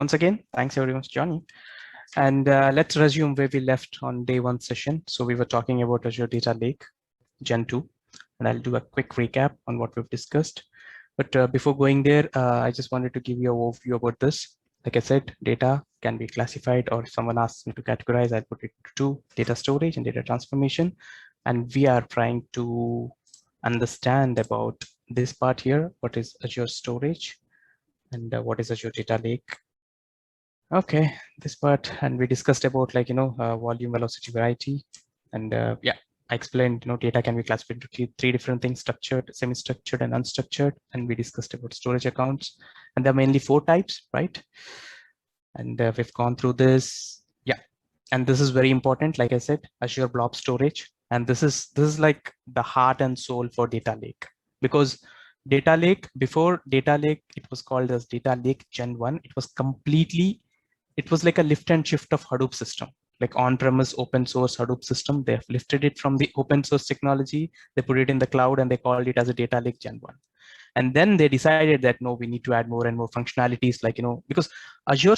Once again, thanks everyone for joining. And let's resume where we left on day one session. So we were talking about Azure Data Lake Gen 2, and I'll do a quick recap on what we've discussed. But before going there, I just wanted to give you an overview about this. Like I said, data can be classified, or if someone asks me to categorize, I'll put it to data storage and data transformation. And we are trying to understand about this part here. What is Azure storage and what is Azure Data Lake? Okay, this part, and we discussed about volume, velocity, variety, and yeah, I explained data can be classified into three different things: structured, semi-structured, and unstructured. And we discussed about storage accounts, and there are mainly 4 types, right? And we've gone through this, yeah. And this is very important, like I said, Azure Blob Storage, and this is like the heart and soul for Data Lake, because Data Lake, before Data Lake, it was called as Data Lake Gen 1. It was like a lift and shift of Hadoop system, like on-premise open source Hadoop system. They have lifted it from the open source technology, they put it in the cloud, and they called it as a Data Lake Gen 1. And then they decided that no, we need to add more and more functionalities, like because for Azure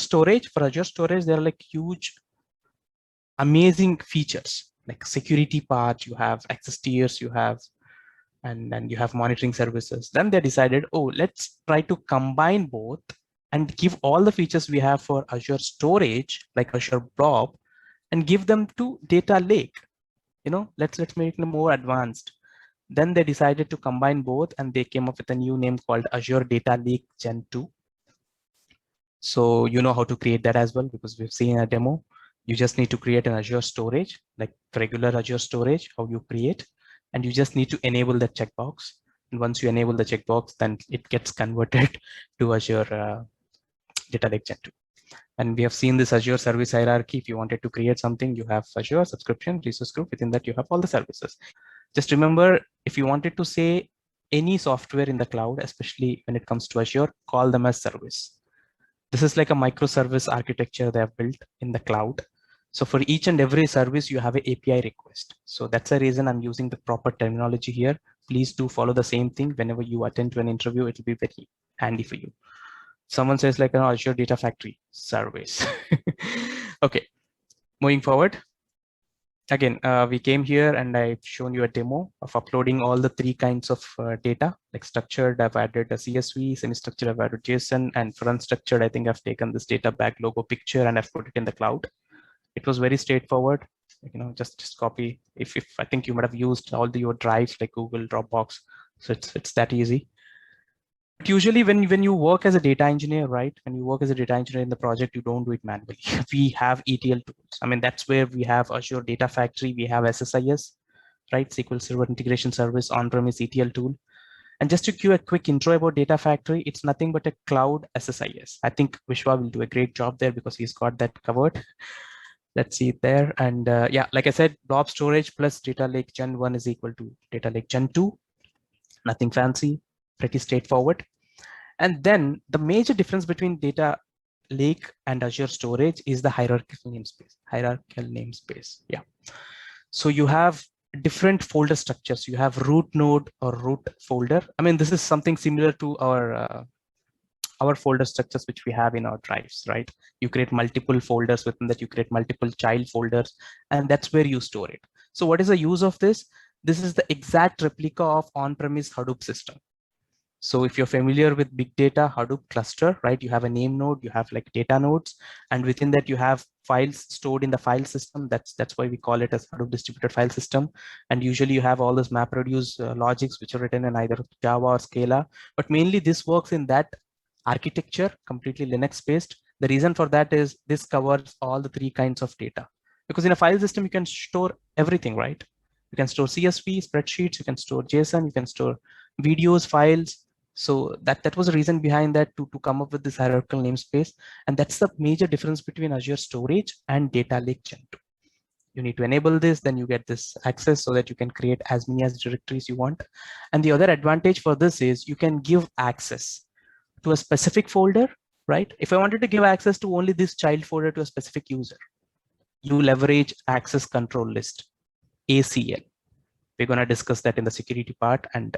Storage, there are like huge, amazing features, like security part, you have access tiers, you have, and then you have monitoring services. Then they decided, oh, let's try to combine both and give all the features we have for Azure Storage, like Azure Blob, and give them to Data Lake. Let's make it more advanced. Then they decided to combine both, and they came up with a new name called Azure Data Lake Gen 2. So you know how to create that as well, because we've seen a demo. You just need to create an Azure storage, like regular Azure storage, how you create, and you just need to enable the checkbox. And once you enable the checkbox, then it gets converted to Azure Data Lake Gen 2. And we have seen this Azure service hierarchy. If you wanted to create something, you have Azure subscription, resource group. Within that, you have all the services. Just remember, if you wanted to say any software in the cloud, especially when it comes to Azure, call them as service. This is like a microservice architecture they have built in the cloud. So for each and every service, you have an API request. So that's the reason I'm using the proper terminology here. Please do follow the same thing whenever you attend to an interview. It will be very handy for you. Someone says like an Azure Data Factory service. Okay, moving forward. Again, we came here and I've shown you a demo of uploading all the 3 kinds of data, like structured, I've added a CSV, semi-structured, I've added JSON, and for unstructured, I think I've taken this data bag logo picture and I've put it in the cloud. It was very straightforward. Just copy. If I think you might have used all your drives like Google, Dropbox, so it's that easy. But usually when you work as a data engineer, right? When you work as a data engineer in the project, you don't do it manually. We have ETL tools. I mean, that's where we have Azure Data Factory, we have SSIS, right? SQL Server Integration Service, on-premise ETL tool. And just to give a quick intro about Data Factory, it's nothing but a cloud SSIS. I think Vishwa will do a great job there because he's got that covered. Let's see it there. And yeah, like I said, blob storage plus Data Lake Gen 1 is equal to Data Lake Gen 2. Nothing fancy, pretty straightforward. And then the major difference between Data Lake and Azure Storage is the hierarchical namespace. Yeah. So you have different folder structures. You have root node or root folder. I mean, this is something similar to our folder structures which we have in our drives, right? You create multiple folders, within that you create multiple child folders, and that's where you store it. So what is the use of this? This is the exact replica of on-premise Hadoop system. So if you're familiar with big data Hadoop cluster, right, you have a name node, you have like data nodes, and within that you have files stored in the file system. That's why we call it as Hadoop distributed file system. And usually you have all those MapReduce logics which are written in either Java or Scala, but mainly this works in that architecture, completely Linux based. The reason for that is this covers all the 3 kinds of data, because in a file system you can store everything, right? You can store CSV, spreadsheets, you can store JSON, you can store videos, files. So that was the reason behind that, to come up with this hierarchical namespace. And that's the major difference between Azure Storage and Data Lake Gen 2. You need to enable this, then you get this access so that you can create as many as directories you want. And the other advantage for this is you can give access to a specific folder, right? If I wanted to give access to only this child folder to a specific user, you leverage access control list, ACL. We're going to discuss that in the security part, and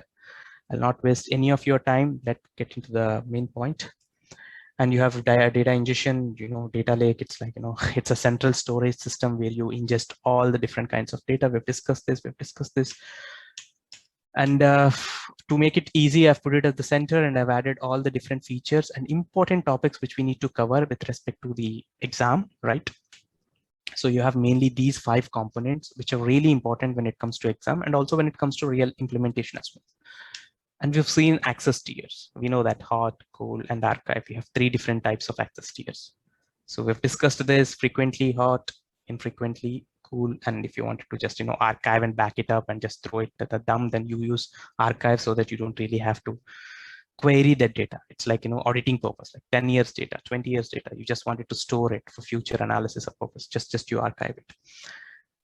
I'll not waste any of your time. Let's get into the main point. And you have data ingestion, data lake. It's like, it's a central storage system where you ingest all the different kinds of data. We've discussed this. And to make it easy, I've put it at the center and I've added all the different features and important topics which we need to cover with respect to the exam, right? So you have mainly these 5 components, which are really important when it comes to exam and also when it comes to real implementation as well. And we've seen access tiers. We know that hot, cool, and archive. We have 3 different types of access tiers. So we've discussed this: frequently hot, infrequently cool. And if you wanted to just, archive and back it up and just throw it at the dump, then you use archive so that you don't really have to query that data. It's like, auditing purpose, like 10 years data, 20 years data. You just wanted to store it for future analysis of purpose. Just you archive it.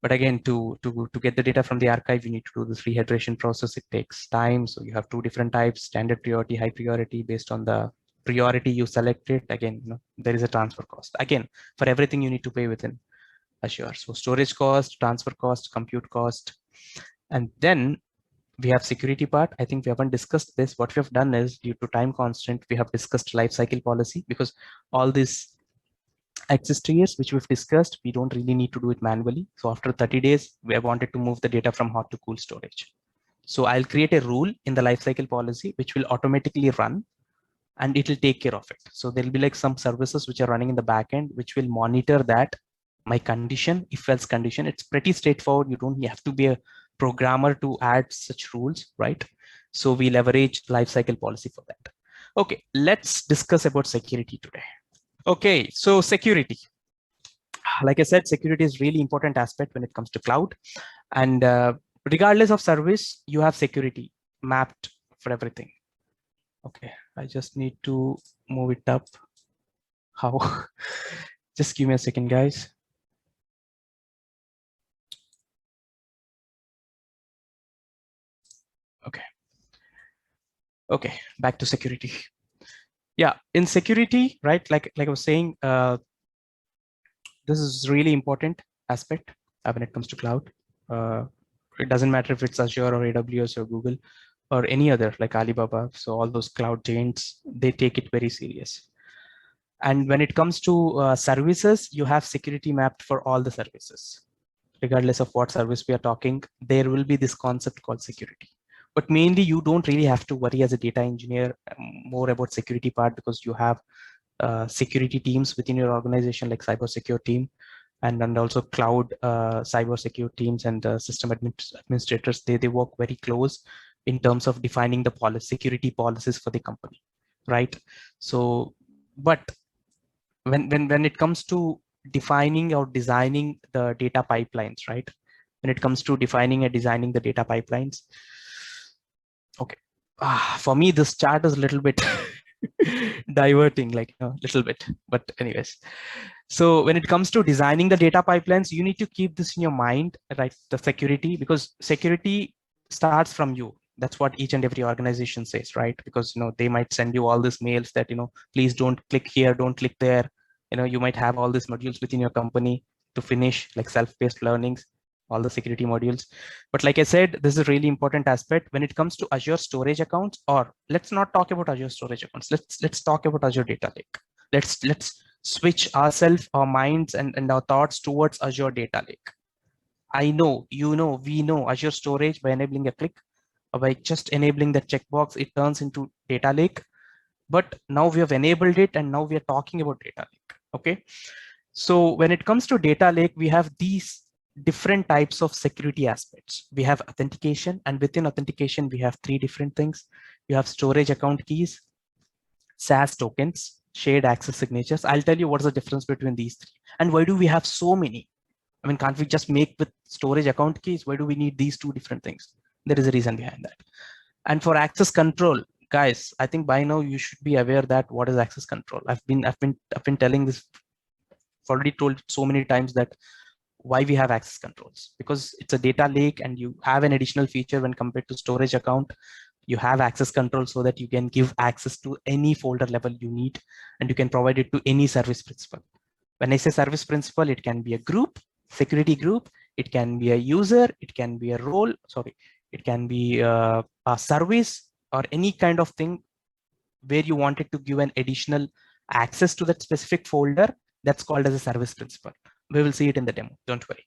But again, to get the data from the archive, you need to do this rehydration process. It takes time. So you have 2 different types: standard priority, high priority. Based on the priority you selected, again, there is a transfer cost. Again, for everything you need to pay within Azure. So storage cost, transfer cost, compute cost. And then we have security part. I think we haven't discussed this. What we have done is, due to time constant, we have discussed lifecycle policy, because all these access tiers which we've discussed, we don't really need to do it manually. So after 30 days, we wanted to move the data from hot to cool storage. So I'll create a rule in the lifecycle policy which will automatically run and it will take care of it. So there'll be like some services which are running in the backend which will monitor that my condition, if else condition. It's pretty straightforward. You don't have to be a programmer to add such rules, right? So we leverage lifecycle policy for that. Okay, let's discuss about security today. Okay, so security. Like I said, security is really important aspect when it comes to cloud. And regardless of service, you have security mapped for everything. Okay, I just need to move it up. How? Just give me a second, guys. Okay. Okay, back to security. Yeah, in security, right? Like I was saying, this is really important aspect when it comes to cloud. It doesn't matter if it's Azure or AWS or Google or any other, like Alibaba. So all those cloud giants, they take it very serious. And when it comes to services, you have security mapped for all the services. Regardless of what service we are talking, there will be this concept called security. But mainly, you don't really have to worry as a data engineer more about security part, because you have security teams within your organization, like cyber secure team, and also cloud cyber secure teams and system administrators. They work very close in terms of defining the security policies for the company, right? So, but when it comes to defining or designing the data pipelines, right? When it comes to defining and designing the data pipelines, okay, for me this chart is a little bit diverting, like a little bit, but anyways. So when it comes to designing the data pipelines, you need to keep this in your mind, right? The security, because security starts from you. That's what each and every organization says, right? Because they might send you all these mails that please don't click here, don't click there. You might have all these modules within your company to finish, like self-paced learnings, all the security modules. But like I said, this is a really important aspect when it comes to Azure storage accounts. Or let's not talk about Azure storage accounts. Let's talk about Azure data lake. Let's switch ourselves, our minds, and our thoughts towards Azure data lake. I know, we know Azure storage. By enabling a click, or by just enabling the checkbox, it turns into data lake. But now we have enabled it, and now we are talking about data lake. Okay, so when it comes to data lake, we have these different types of security aspects. We have authentication, and within authentication, we have 3 different things. You have storage account keys, SAS tokens, shared access signatures. I'll tell you what's the difference between these 3, and why do we have so many? I mean, can't we just make with storage account keys? Why do we need these 2 different things? There is a reason behind that. And for access control, guys, I think by now you should be aware that what is access control. I've been telling this, already told so many times, that why we have access controls, because it's a data lake and you have an additional feature when compared to storage account. You have access control so that you can give access to any folder level you need, and you can provide it to any service principal. When I say service principal, it can be a group, security group, it can be a user, it can be a role, it can be a service, or any kind of thing where you wanted to give an additional access to that specific folder, that's called as a service principal. We will see it in the demo, don't worry.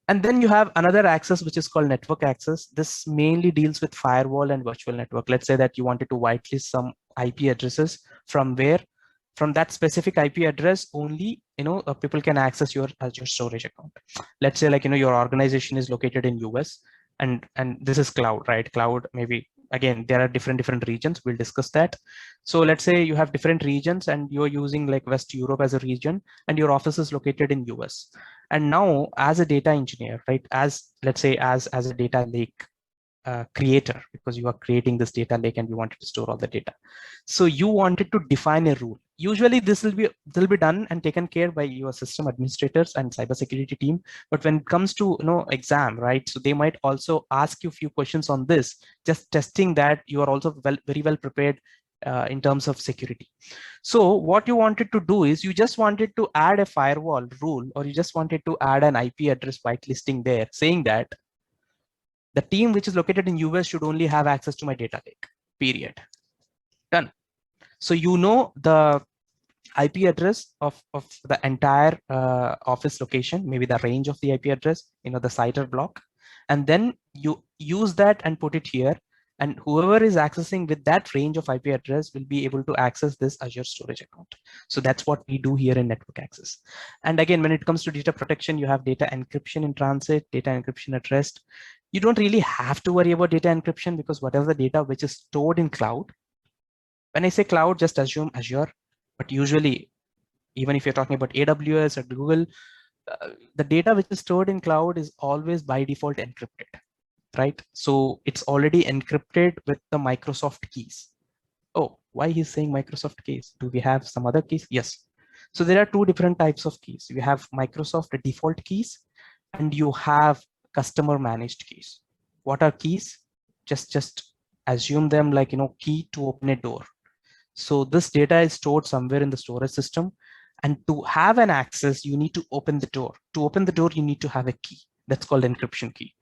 And then you have another access, which is called network access. This mainly deals with firewall and virtual network. Let's say that you wanted to whitelist some IP addresses from that specific IP address only, people can access your Azure storage account. Let's say like, your organization is located in US and this is cloud, right? Cloud, maybe again, there are different regions. We'll discuss that. So let's say you have different regions and you're using like West Europe as a region and your office is located in US. And now as a data engineer, right? Let's say as a data lake creator, because you are creating this data lake and you wanted to store all the data. So you wanted to define a rule. Usually this will be done and taken care by your system administrators and cybersecurity team. But when it comes to exam, right? So they might also ask you a few questions on this, just testing that you are also very well prepared in terms of security. So what you wanted to do is you just wanted to add a firewall rule, or you just wanted to add an IP address whitelisting there, saying that the team which is located in US should only have access to my data lake, period. Done. So the IP address of the entire office location, maybe the range of the IP address, the CIDR block, and then you use that and put it here. And whoever is accessing with that range of IP address will be able to access this Azure storage account. So that's what we do here in network access. And again, when it comes to data protection, you have data encryption in transit, data encryption at rest. You don't really have to worry about data encryption, because whatever the data which is stored in cloud, when I say cloud, just assume Azure, but usually, even if you're talking about AWS or Google, the data which is stored in cloud is always by default encrypted. Right? So it's already encrypted with the Microsoft keys. Oh, why he's saying Microsoft keys? Do we have some other keys? Yes. So there are two different types of keys. You have Microsoft default keys and you have customer managed keys. What are keys? Just assume them like, key to open a door. So this data is stored somewhere in the storage system. And to have an access, you need to open the door. To open the door, you need to have a key. That's called encryption key.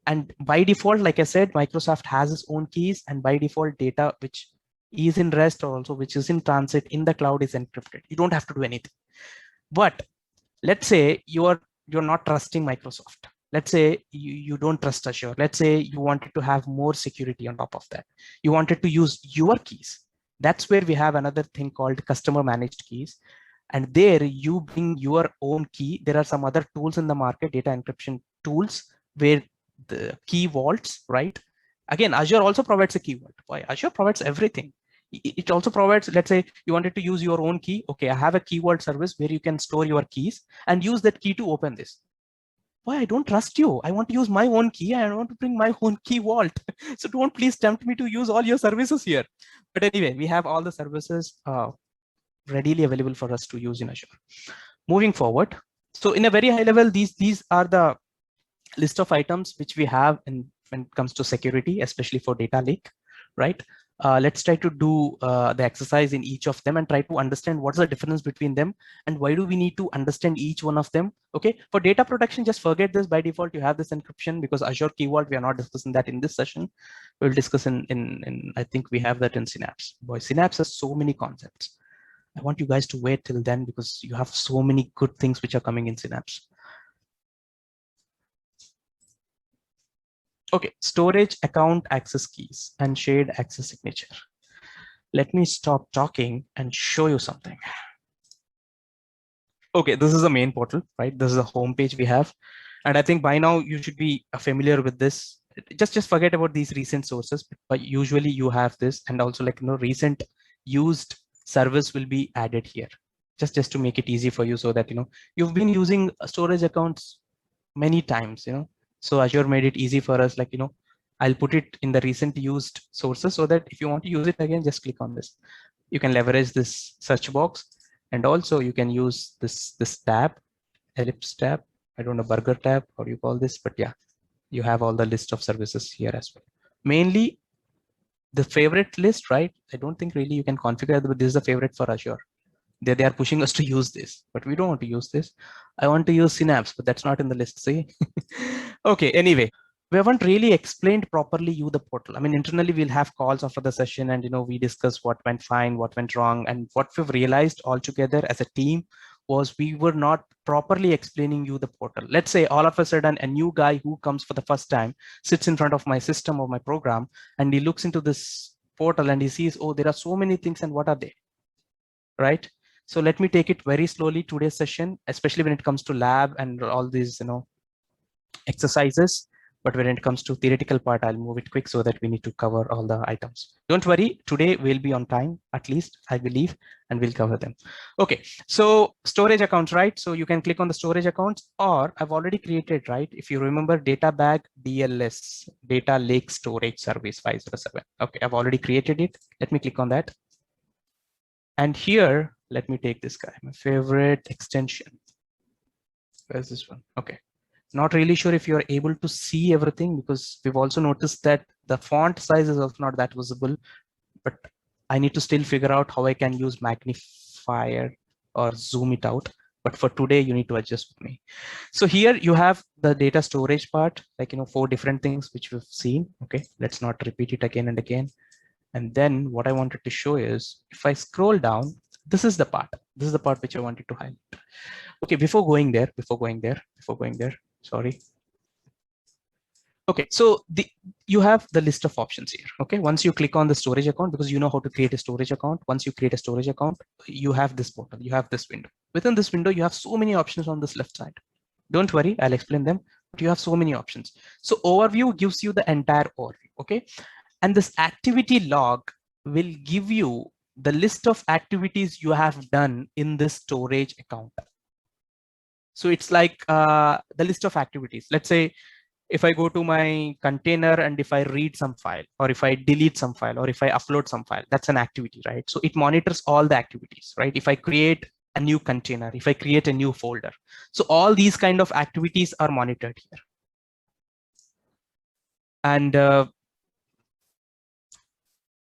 And by default, like I said, Microsoft has its own keys, and by default data which is in rest or also which is in transit in the cloud is encrypted. You don't have to do anything. But let's say you're not trusting Microsoft. Let's say you don't trust Azure. Let's say you wanted to have more security on top of that. You wanted to use your keys. That's where we have another thing called customer managed keys. And there you bring your own key. There are some other tools in the market, data encryption tools, where the key vaults, right? Again, Azure also provides a key vault. Why? Azure provides everything. It also provides, let's say you wanted to use your own key. Okay, I have a key vault service where you can store your keys and use that key to open this. Why? I don't trust you. I want to use my own key. I want to bring my own key vault. So don't please tempt me to use all your services here. But anyway, we have all the services readily available for us to use in Azure. Moving forward. So in a very high level, these are the list of items which we have when it comes to security, especially for data lake, right? Let's try to do the exercise in each of them and try to understand what's the difference between them and why do we need to understand each one of them. Okay, for data protection, just forget this. By default, you have this encryption because Azure Key Vault, we are not discussing that in this session. We'll discuss in I think we have that in Synapse. Boy, Synapse has so many concepts. I want you guys to wait till then because you have so many good things which are coming in Synapse. Okay, storage account access keys and shared access signature. Let me stop talking and show you something. Okay, this is the main portal, right? This is the home page we have. And I think by now you should be familiar with this. Just forget about these recent sources, but usually you have this, and also like recent used service will be added here. Just to make it easy for you so that you've been using storage accounts many times, So Azure made it easy for us, like, I'll put it in the recent used sources so that if you want to use it again, just click on this. You can leverage this search box, and also you can use this tab, ellipse tab. I don't know, burger tab, how do you call this? But yeah, you have all the list of services here as well. Mainly the favorite list, right? I don't think really you can configure it, but this is the favorite for Azure. They are pushing us to use this, but we don't want to use this. I want to use Synapse, but that's not in the list, see? Okay, anyway. we haven't really explained properly you the portal. I mean, internally we'll have calls after the session and, we discuss what went fine, what went wrong. And what we've realized all together as a team was we were not properly explaining you the portal. Let's say all of a sudden a new guy who comes for the first time sits in front of my system or my program, and he looks into this portal and he sees, oh, there are so many things, and what are they, right? So let me take it very slowly today's session, especially when it comes to lab and all these, exercises. But when it comes to theoretical part, I'll move it quick so that we need to cover all the items. Don't worry, today we'll be on time, at least I believe, and we'll cover them. Okay, so storage accounts, right? So you can click on the storage accounts, or I've already created, right? If you remember, data bag DLS, data lake storage service 507. Okay, I've already created it. Let me click on that. And here, let me take this guy, my favorite extension. Where's this one? Okay. Not really sure if you're able to see everything, because we've also noticed that the font size is also not that visible, but I need to still figure out how I can use magnifier or zoom it out. But for today, you need to adjust with me. So here you have the data storage part, like, 4 different things which we've seen. Okay, let's not repeat it again and again. And then what I wanted to show is, if I scroll down, this is the part. This is the part which I wanted to highlight. Okay, before going there, sorry. Okay, so you have the list of options here. Okay, once you click on the storage account, because you know how to create a storage account, once you create a storage account, you have this portal, you have this window. Within this window, you have so many options on this left side. Don't worry, I'll explain them, but you have so many options. So overview gives you the entire overview. Okay, and this activity log will give you the list of activities you have done in this storage account. So it's like the list of activities. Let's say if I go to my container and if I read some file, or if I delete some file, or if I upload some file, that's an activity, right? So it monitors all the activities, right? If I create a new container, if I create a new folder, so all these kind of activities are monitored here. And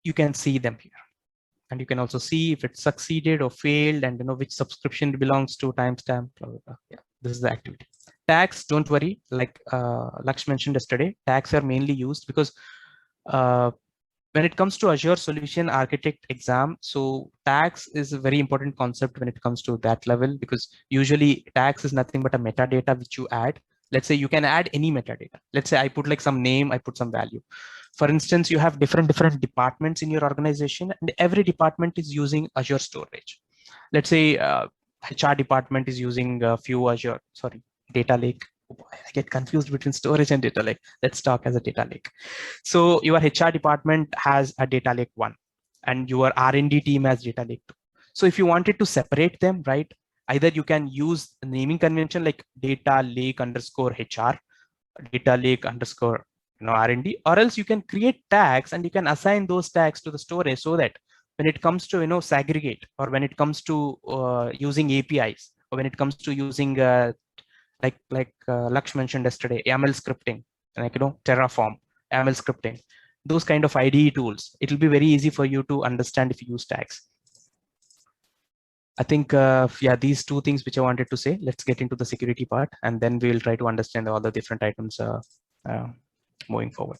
you can see them here. And you can also see if it succeeded or failed, and which subscription it belongs to, timestamp, blah, blah, blah. Yeah, this is the activity. Tags, don't worry, like Laksh mentioned yesterday, tags are mainly used because when it comes to Azure Solution Architect exam, so tags is a very important concept when it comes to that level, because usually tags is nothing but a metadata which you add. Let's say you can add any metadata. Let's say I put like some name, I put some value. For instance, you have different departments in your organization, and every department is using Azure storage. Let's say HR department is using a few Azure, data lake. I get confused between storage and data lake. Let's talk as a data lake. So your HR department has a data lake 1, and your R&D team has data lake 2. So if you wanted to separate them, right, either you can use the naming convention like data lake _ HR, data lake _ R&D, or else you can create tags and you can assign those tags to the storage, so that when it comes to segregate, or when it comes to using APIs, or when it comes to using like Laksh mentioned yesterday, YAML scripting, like Terraform, YAML scripting, those kind of IDE tools, it will be very easy for you to understand if you use tags. I think yeah, these 2 things which I wanted to say. Let's get into the security part, and then we will try to understand all the different items moving forward.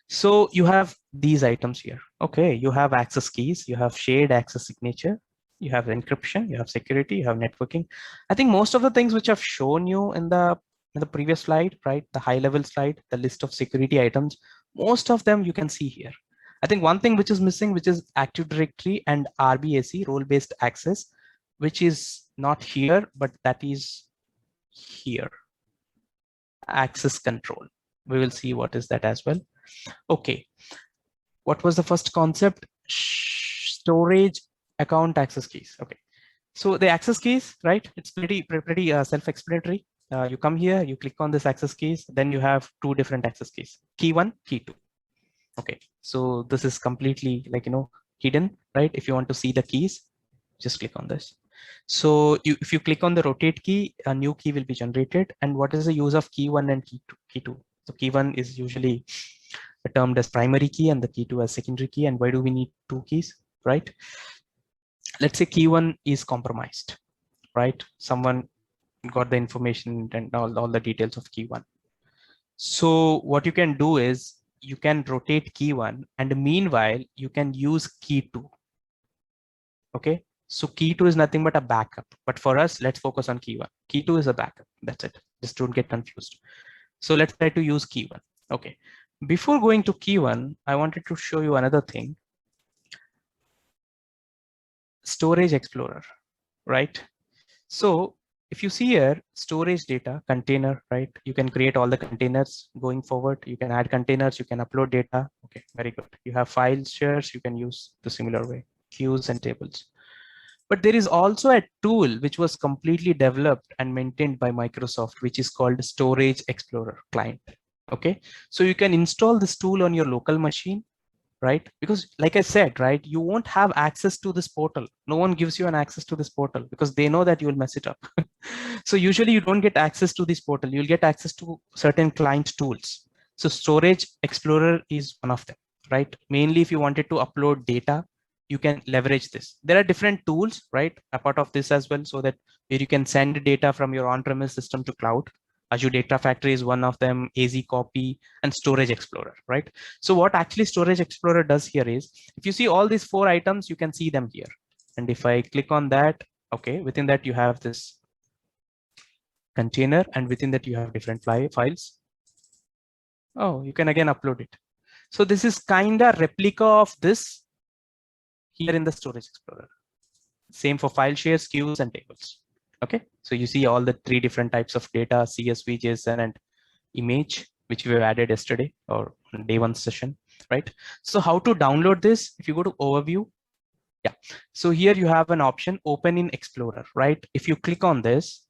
So you have these items here. Okay, you have access keys, you have shared access signature, you have encryption, you have security, you have networking. I think most of the things which I've shown you in the previous slide, right, the high level slide, the list of security items, most of them you can see here. I think one thing which is missing, which is Active Directory and RBAC, role-based access, which is not here, but that is here. Access control. We will see what is that as well. Okay. What was the first concept? Storage account access keys. Okay. So the access keys, right? It's pretty self-explanatory. You come here, you click on this access keys, then you have 2 different access keys, key 1, key 2. Okay. So this is completely like, hidden, right? If you want to see the keys, just click on this. So if you click on the rotate key, a new key will be generated. And what is the use of key 1 and key 2? So key 1 is usually termed as primary key and the key 2 as secondary key. And why do we need 2 keys, right? Let's say key 1 is compromised, right? Someone got the information and all the details of key 1. So what you can do is you can rotate key 1 and meanwhile you can use key 2. Okay. So key 2 is nothing but a backup. But for us, let's focus on key 1. Key 2 is a backup. That's it. Just don't get confused. So let's try to use key 1. Okay. Before going to key 1, I wanted to show you another thing. Storage Explorer, right? So if you see here, storage data container, right? You can create all the containers going forward. You can add containers, you can upload data. Okay, very good. You have file shares, you can use the similar way, queues and tables. But there is also a tool which was completely developed and maintained by Microsoft, which is called Storage Explorer Client. Okay, so you can install this tool on your local machine, right? Because like I said, right, you won't have access to this portal. No one gives you an access to this portal because they know that you will mess it up. So usually you don't get access to this portal. You'll get access to certain client tools. So Storage Explorer is one of them, right? Mainly if you wanted to upload data, you can leverage this. There are different tools, right? A part of this as well, so that you can send data from your on-premise system to cloud. Azure Data Factory is one of them, AZ Copy, and Storage Explorer, right? So what actually Storage Explorer does here is, if you see all these 4 items, you can see them here. And if I click on that, okay, within that you have this container, and within that you have different files. Oh, you can again upload it. So this is kind of replica of this here in the Storage Explorer. Same for file shares, queues, and tables. Okay, so you see all the 3 different types of data, CSV, JSON, and image, which we have added yesterday or day 1 session, right? So how to download this? If you go to overview, yeah. So here you have an option, open in Explorer, right? If you click on this,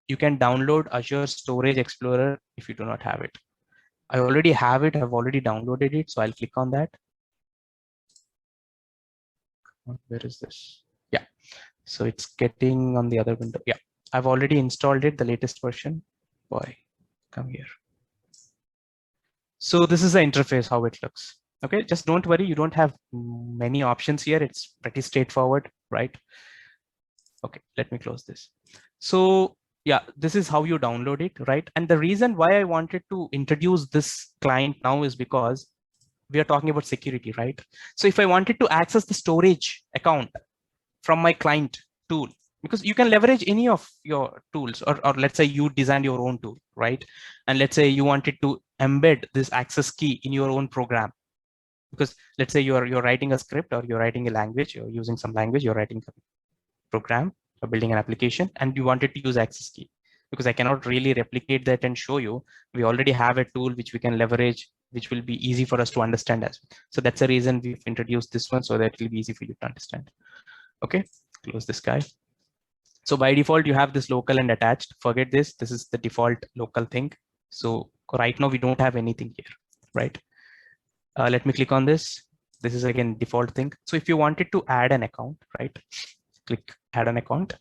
you can download Azure Storage Explorer if you do not have it. I already have it. I've already downloaded it. So I'll click on that. Where is this? Yeah. So it's getting on the other window. Yeah. I've already installed it, the latest version. Boy, come here. So this is the interface, how it looks. Okay, just don't worry. You don't have many options here. It's pretty straightforward, right? Okay, let me close this. So yeah, this is how you download it, right? And the reason why I wanted to introduce this client now is because we are talking about security, right? So if I wanted to access the storage account from my client tool, because you can leverage any of your tools, or let's say you designed your own tool, right? And let's say you wanted to embed this access key in your own program, because let's say you're writing a script or you're writing a language, you're using some language, you're writing a program or building an application, and you wanted to use access key. Because I cannot really replicate that and show you. We already have a tool which we can leverage, which will be easy for us to understand as well. So that's the reason we've introduced this one, so that it will be easy for you to understand. Okay, close this guy. So by default, you have this local and attached. Forget this. This is the default local thing. So right now we don't have anything here, right? Let me click on this. This is again default thing. So if you wanted to add an account, right? Click add an account,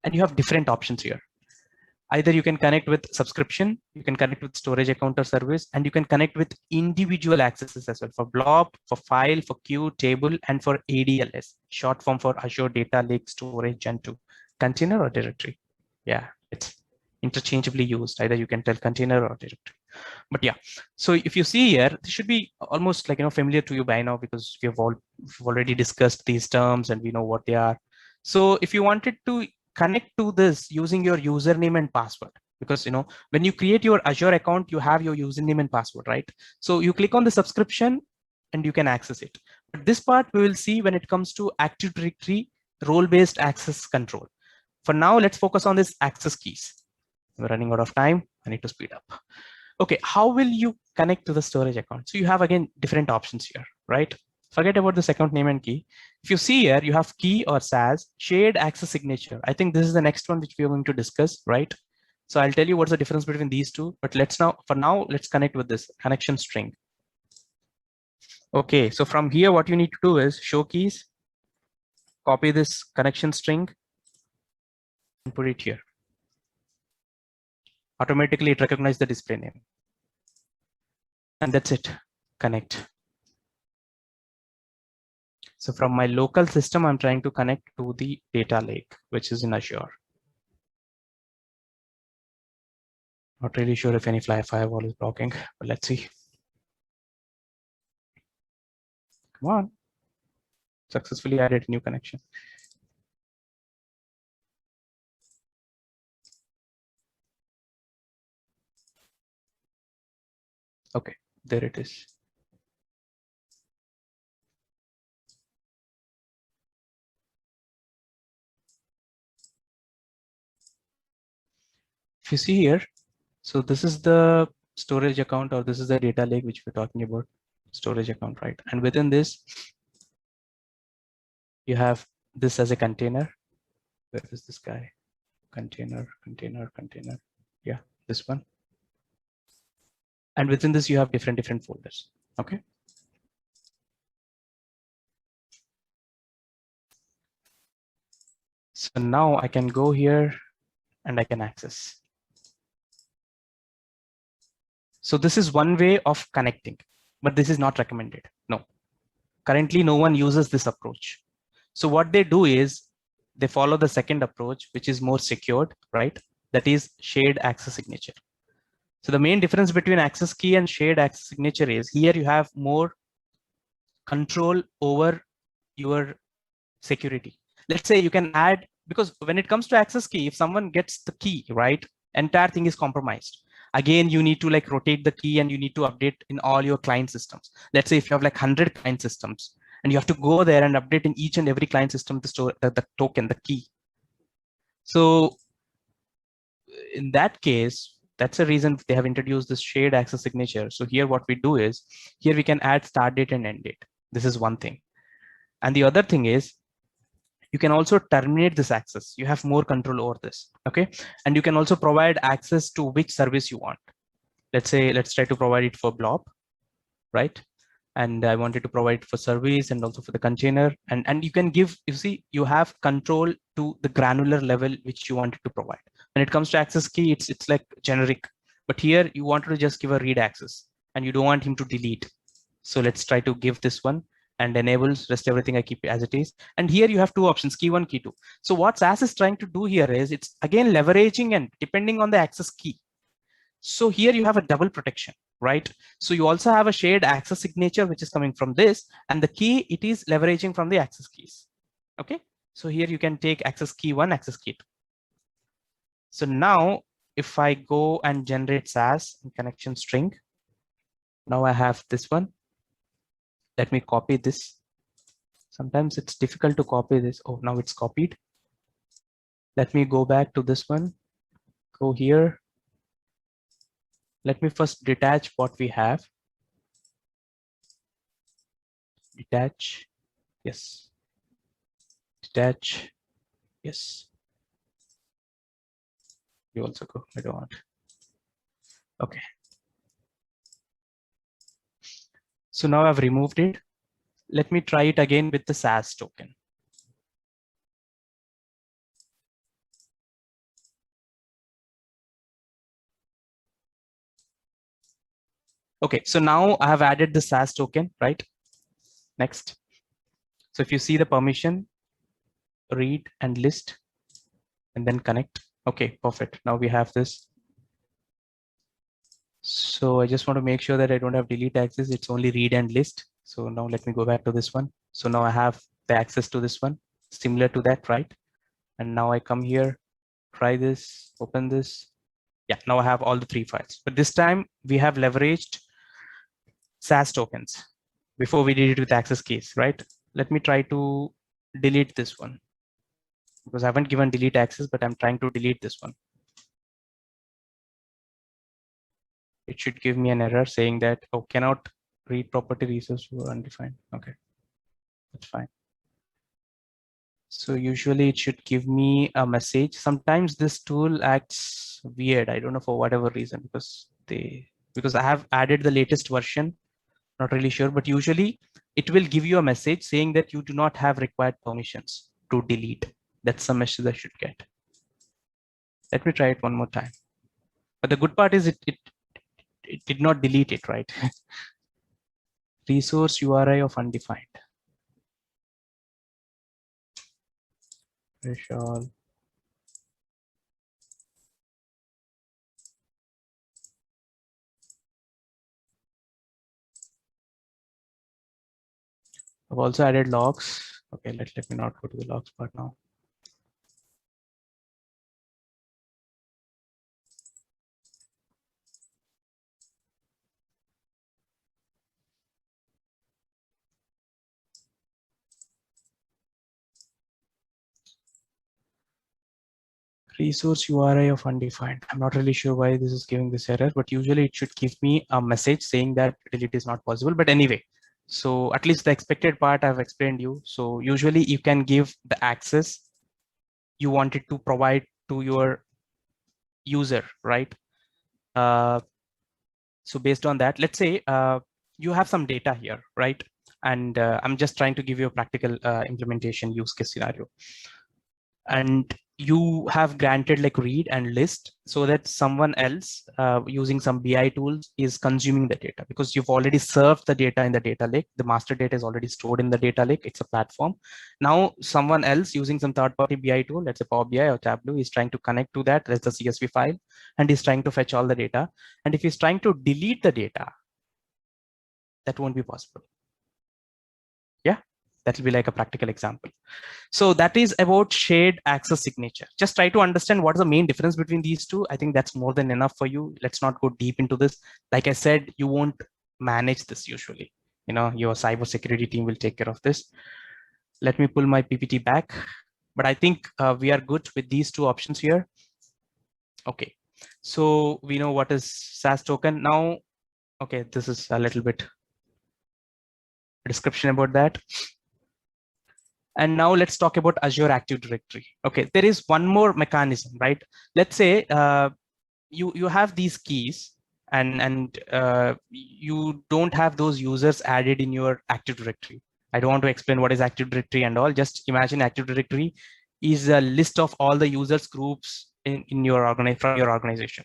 and you have different options here. Either you can connect with subscription, you can connect with storage account or service, and you can connect with individual accesses as well, for blob, for file, for queue, table, and for ADLS, short form for Azure Data Lake Storage Gen 2, container or directory. Yeah, it's interchangeably used. Either you can tell container or directory. But yeah, so if you see here, this should be almost like, familiar to you by now, because we've already discussed these terms and we know what they are. So if you wanted to connect to this using your username and password, because when you create your Azure account, you have your username and password, right? So you click on the subscription and you can access it. But this part we will see when it comes to Active Directory role-based access control. For now, let's focus on this access keys. We're running out of time. I need to speed up. Okay, how will you connect to the storage account? So you have again different options here, right? Forget about this account name and key. If you see here, you have key or SAS, shared access signature. I think this is the next one which we are going to discuss, right? So I'll tell you what's the difference between these two, but for now, let's connect with this connection string. Okay, so from here, what you need to do is show keys, copy this connection string, and put it here. Automatically, it recognizes the display name. And that's it, connect. So from my local system, I'm trying to connect to the data lake, which is in Azure. Not really sure if any firewall is blocking, but let's see. Come on. Successfully added a new connection. Okay, there it is. If you see here, so this is the storage account, or this is the data lake which we're talking about, storage account, right? And within this, you have this as a container. Where is this guy? Container. Yeah, this one. And within this, you have different folders. Okay. So now I can go here and I can access. So this is one way of connecting, but this is not recommended. No, currently no one uses this approach. So what they do is they follow the second approach, which is more secured, right? That is shared access signature. So the main difference between access key and shared access signature is here you have more control over your security. Let's say you can add, because when it comes to access key, if someone gets the key, right, entire thing is compromised. Again, you need to like rotate the key and you need to update in all your client systems. Let's say if you have like 100 client systems and you have to go there and update in each and every client system the token, the key. So in that case, that's the reason they have introduced this shared access signature. So here what we do is, here we can add start date and end date. This is one thing. And the other thing is, you can also terminate this access. You have more control over this, okay? And you can also provide access to which service you want. Let's say, let's try to provide it for blob, right? And I wanted to provide for service and also for the container. And you can give, you see, you have control to the granular level which you wanted to provide. When it comes to access key, it's like generic, but here you wanted to just give a read access and you don't want him to delete. So let's try to give this one and enables rest everything I keep as it is. And here you have two options, key one, key two. So what SAS is trying to do here is it's again leveraging and depending on the access key. So here you have a double protection, right? So you also have a shared access signature, which is coming from this, and the key it is leveraging from the access keys. Okay. So here you can take access key one, access key two. So now if I go and generate SAS and connection string, now I have this one. Let me copy this. Sometimes it's difficult to copy this. Oh, now it's copied. Let me go back to this one. Go here. Let me first detach what we have. Detach. Yes. Detach. Yes. You also go. I don't want. Okay. So now I've removed it. Let me try it again with the SAS token. Okay, so now I have added the SAS token, right? Next. So if you see the permission, read and list, and then connect. Okay, perfect. Now we have this. So I just want to make sure that I don't have delete access. It's only read and list. So now let me go back to this one. So now I have the access to this one, similar to that, right? And now I come here, try this, open this. Yeah, now I have all the three files. But this time we have leveraged SAS tokens before we did it with access keys, right? Let me try to delete this one because I haven't given delete access, but I'm trying to delete this one. It should give me an error saying that, oh, cannot read property resource were undefined. Okay, that's fine. So usually it should give me a message. Sometimes this tool acts weird. I don't know for whatever reason, because I have added the latest version. Not really sure, but usually it will give you a message saying that you do not have required permissions to delete. That's the message I should get. Let me try it one more time. But the good part is it did not delete it, right? Resource URI of undefined. Vishal. I've also added logs. Okay, let me not go to the logs part now. Resource URI of undefined. I'm not really sure why this is giving this error, but usually it should give me a message saying that delete is not possible. But anyway, so at least the expected part I've explained you. So usually you can give the access you wanted to provide to your user, right? So based on that, let's say you have some data here, right? And I'm just trying to give you a practical implementation use case scenario. And you have granted like read and list so that someone else using some BI tools is consuming the data, because you've already served the data in the data lake. The master data is already stored in the data lake. It's a platform. Now someone else using some third-party BI tool, let's say Power BI or Tableau, is trying to connect to that. That's the CSV file, and is trying to fetch all the data. And if he's trying to delete the data, that won't be possible. Yeah, that will be like a practical example. So that is about shared access signature. Just try to understand what is the main difference between these two. I think that's more than enough for you. Let's not go deep into this. Like I said, you won't manage this usually. You know, your cybersecurity team will take care of this. Let me pull my PPT back. But I think we are good with these two options here. Okay, so we know what is SaaS token now. Okay, this is a little bit description about that. And now let's talk about Azure Active Directory. Okay, there is one more mechanism, right? Let's say you have these keys, and you don't have those users added in your Active Directory. I don't want to explain what is Active Directory and all. Just imagine Active Directory is a list of all the users groups in your from your organization.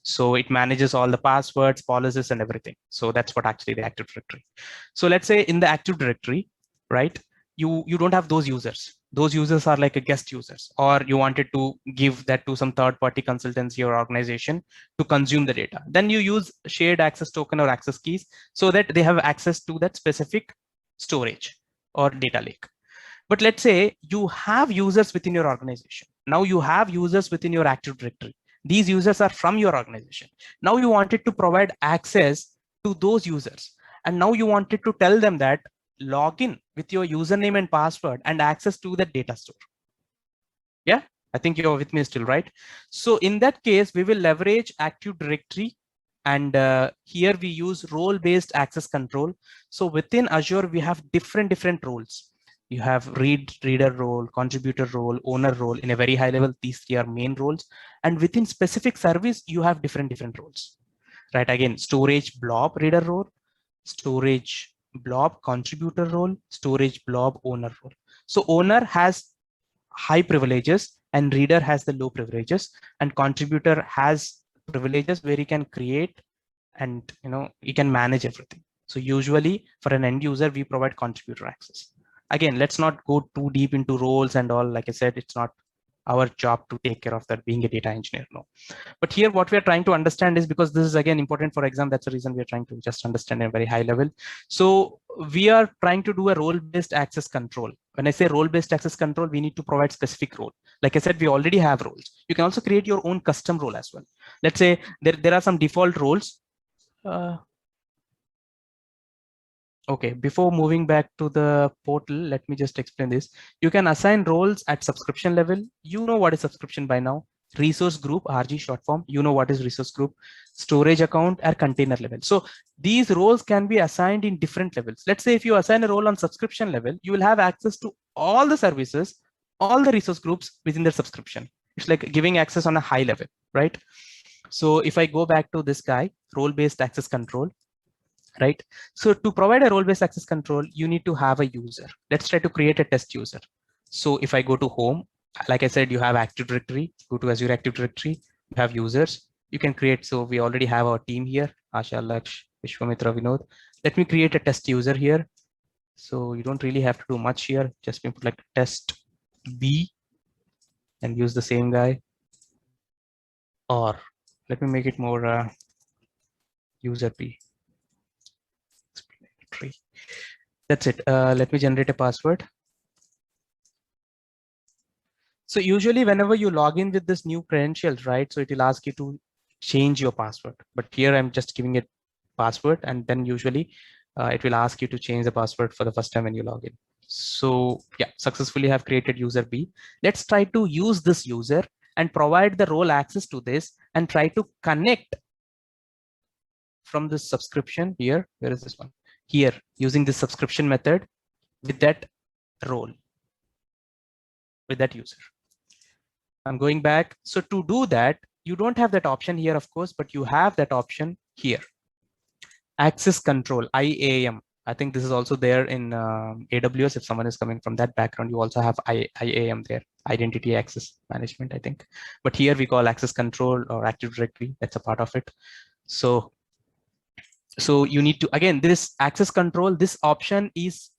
So it manages all the passwords, policies, and everything. So that's what actually the Active Directory. So let's say in the Active Directory, right? You don't have those users. Those users are like a guest users, or you wanted to give that to some third-party consultancy or organization to consume the data. Then you use shared access token or access keys so that they have access to that specific storage or data lake. But let's say you have users within your organization. Now you have users within your Active Directory. These users are from your organization. Now you wanted to provide access to those users. And now you wanted to tell them that log in with your username and password and access to the data store. Yeah, I think you're with me still, right? So in that case, we will leverage Active Directory, and here we use role-based access control. So within Azure, we have different roles. You have reader role, contributor role, owner role. In a very high level, these three are main roles. And within specific service, you have different roles, right? Again, storage blob reader role, storage blob contributor role, storage blob owner role. So owner has high privileges and reader has the low privileges, and contributor has privileges where he can create and he can manage everything. So usually for an end user, we provide contributor access. Again, let's not go too deep into roles and all. Like I said, it's not our job to take care of that being a data engineer. No. But here what we are trying to understand is, because this is again important for exam, that's the reason we are trying to just understand at a very high level. So we are trying to do a role-based access control. When I say role-based access control, we need to provide specific role. Like I said, we already have roles. You can also create your own custom role as well. Let's say there are some default roles. Okay, before moving back to the portal, let me just explain this. You can assign roles at subscription level. You know what is subscription by now. Resource group, RG short form. You know what is resource group. Storage account or container level. So these roles can be assigned in different levels. Let's say if you assign a role on subscription level, you will have access to all the services, all the resource groups within the subscription. It's like giving access on a high level, right? So if I go back to this guy, role-based access control, right? So to provide a role-based access control, you need to have a user. Let's try to create a test user. So if I go to home, like I said, you have Active Directory, go to Azure Active Directory, you have users, you can create. So we already have our team here, Asha, Laksh, Vishwamitra, Vinod. Let me create a test user here. So you don't really have to do much here. Just input like test B and use the same guy. Or let me make it more user B. That's it. Let me generate a password. So usually whenever you log in with this new credentials, right? So it will ask you to change your password. But here I'm just giving it password, and then usually it will ask you to change the password for the first time when you log in. So yeah, successfully have created user B. Let's try to use this user and provide the role access to this and try to connect from this subscription here. Where is this one? Here, using this subscription method with that role, with that user. I'm going back. So to do that, you don't have that option here, of course, but you have that option here. Access control, IAM. I think this is also there in AWS. If someone is coming from that background, you also have IAM there, Identity Access Management, I think. But here we call access control or Active Directory. That's a part of it. So you need to, again, this access control, this option is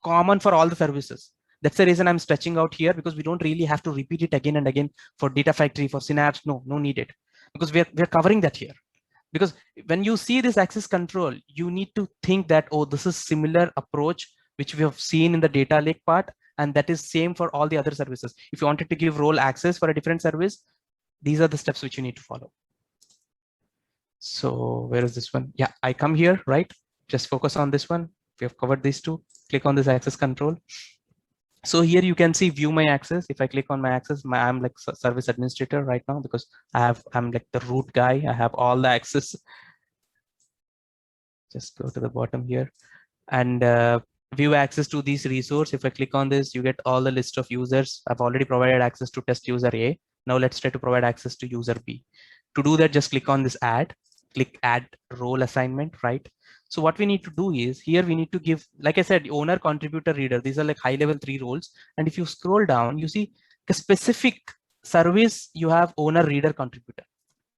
common for all the services. That's the reason I'm stretching out here, because we don't really have to repeat it again and again for Data Factory, for Synapse. No needed, because we're covering that here. Because when you see this access control, you need to think that, oh, this is similar approach which we have seen in the data lake part, and that is same for all the other services. If you wanted to give role access for a different service, these are the steps which you need to follow. So where is this one? Yeah, I come here, right? Just focus on this one. We have covered these two. Click on this access control. So here you can see view my access. If I click on my access, I'm like service administrator right now, because I'm like the root guy. I have all the access. Just go to the bottom here and view access to these resource. If I click on this, you get all the list of users. I've already provided access to test user A. Now let's try to provide access to user B. To do that, just click on this add, click add role assignment, right? So what we need to do is, here we need to give, like I said, owner, contributor, reader. These are like high level 3 roles. And if you scroll down, you see a specific service, you have owner, reader, contributor.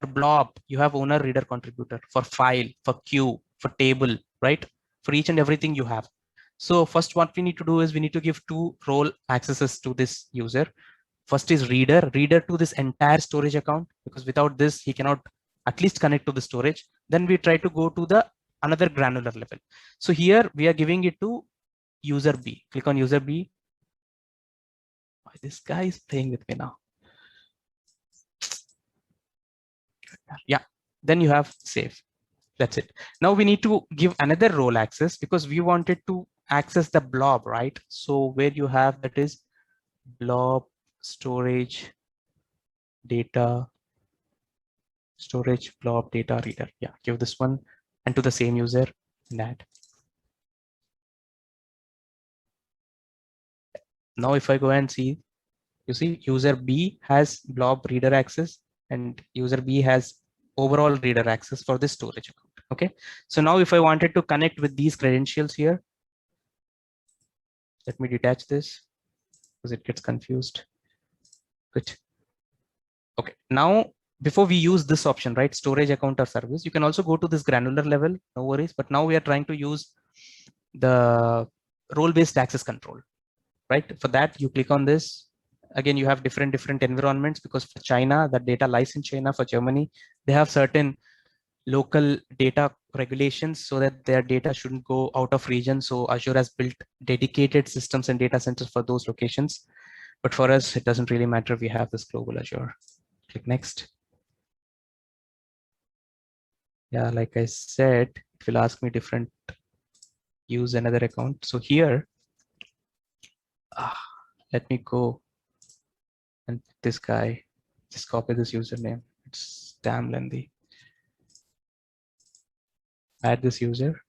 For blob, you have owner, reader, contributor. For file, for queue, for table, right? For each and everything you have. So first what we need to do is we need to give 2 role accesses to this user. First is reader to this entire storage account, because without this, he cannot at least connect to the storage. Then we try to go to the another granular level. So here we are giving it to user B. Click on user B. Oh, this guy is playing with me now. Yeah, then you have save. That's it. Now we need to give another role access, because we wanted to access the blob, right? So where you have that is blob storage data, storage blob data reader. Yeah, give this one and to the same user and add. Now if I go and see, you see user B has blob reader access and user B has overall reader access for this storage account. Okay, so now if I wanted to connect with these credentials here, let me detach this because it gets confused. Good. Okay, now before we use this option, right, storage account or service, you can also go to this granular level, no worries. But now we are trying to use the role-based access control, right? For that, you click on this. Again, you have different environments, because for China, the data lies in China. For Germany, they have certain local data regulations so that their data shouldn't go out of region. So Azure has built dedicated systems and data centers for those locations. But for us, it doesn't really matter. We have this global Azure. Click next. Yeah, like I said, it will ask me different, use another account. So here, let me go and this guy, just copy this username. It's damn lengthy. Add this user.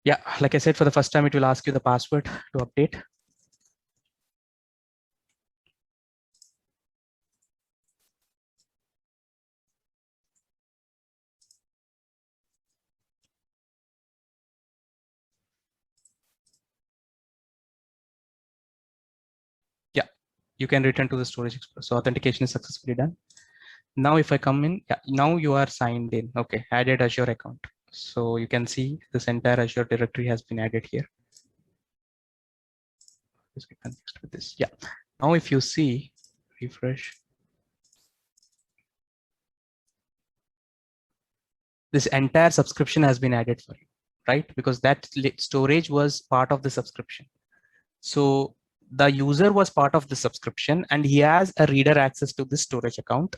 Yeah, like I said, for the first time, it will ask you the password to update. Yeah, you can return to the storage explorer. So authentication is successfully done. Now, if I come in, yeah, now you are signed in. Okay, added Azure account. So you can see this entire Azure directory has been added here. Let's get confused with this. Yeah. Now, if you see, refresh. This entire subscription has been added for you, right? Because that storage was part of the subscription. So the user was part of the subscription and he has a reader access to this storage account.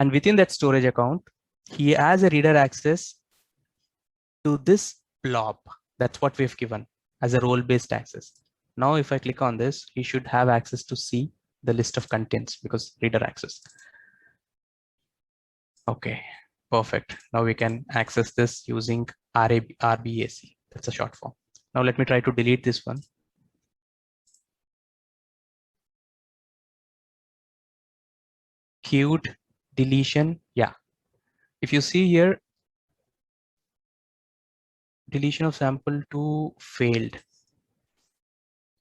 And within that storage account, he has a reader access to this blob. That's what we've given as a role-based access. Now, if I click on this, he should have access to see the list of contents because reader access. Okay, perfect. Now we can access this using RBAC. That's a short form. Now let me try to delete this one. Queued deletion. Yeah. If you see here, deletion of sample 2 failed.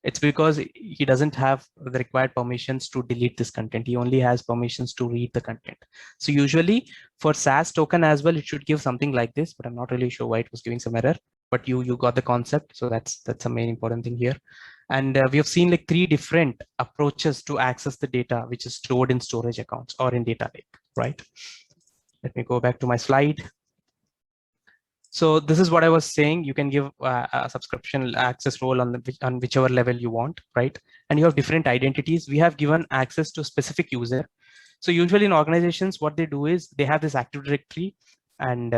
It's because he doesn't have the required permissions to delete this content. He only has permissions to read the content. So usually for SaaS token as well, it should give something like this, but I'm not really sure why it was giving some error. But you got the concept. So that's a main important thing here. And we have seen like 3 different approaches to access the data, which is stored in storage accounts or in data lake, right? Let me go back to my slide. So this is what I was saying. You can give a subscription access role on whichever level you want, right? And you have different identities. We have given access to a specific user. So usually in organizations, what they do is they have this Active Directory and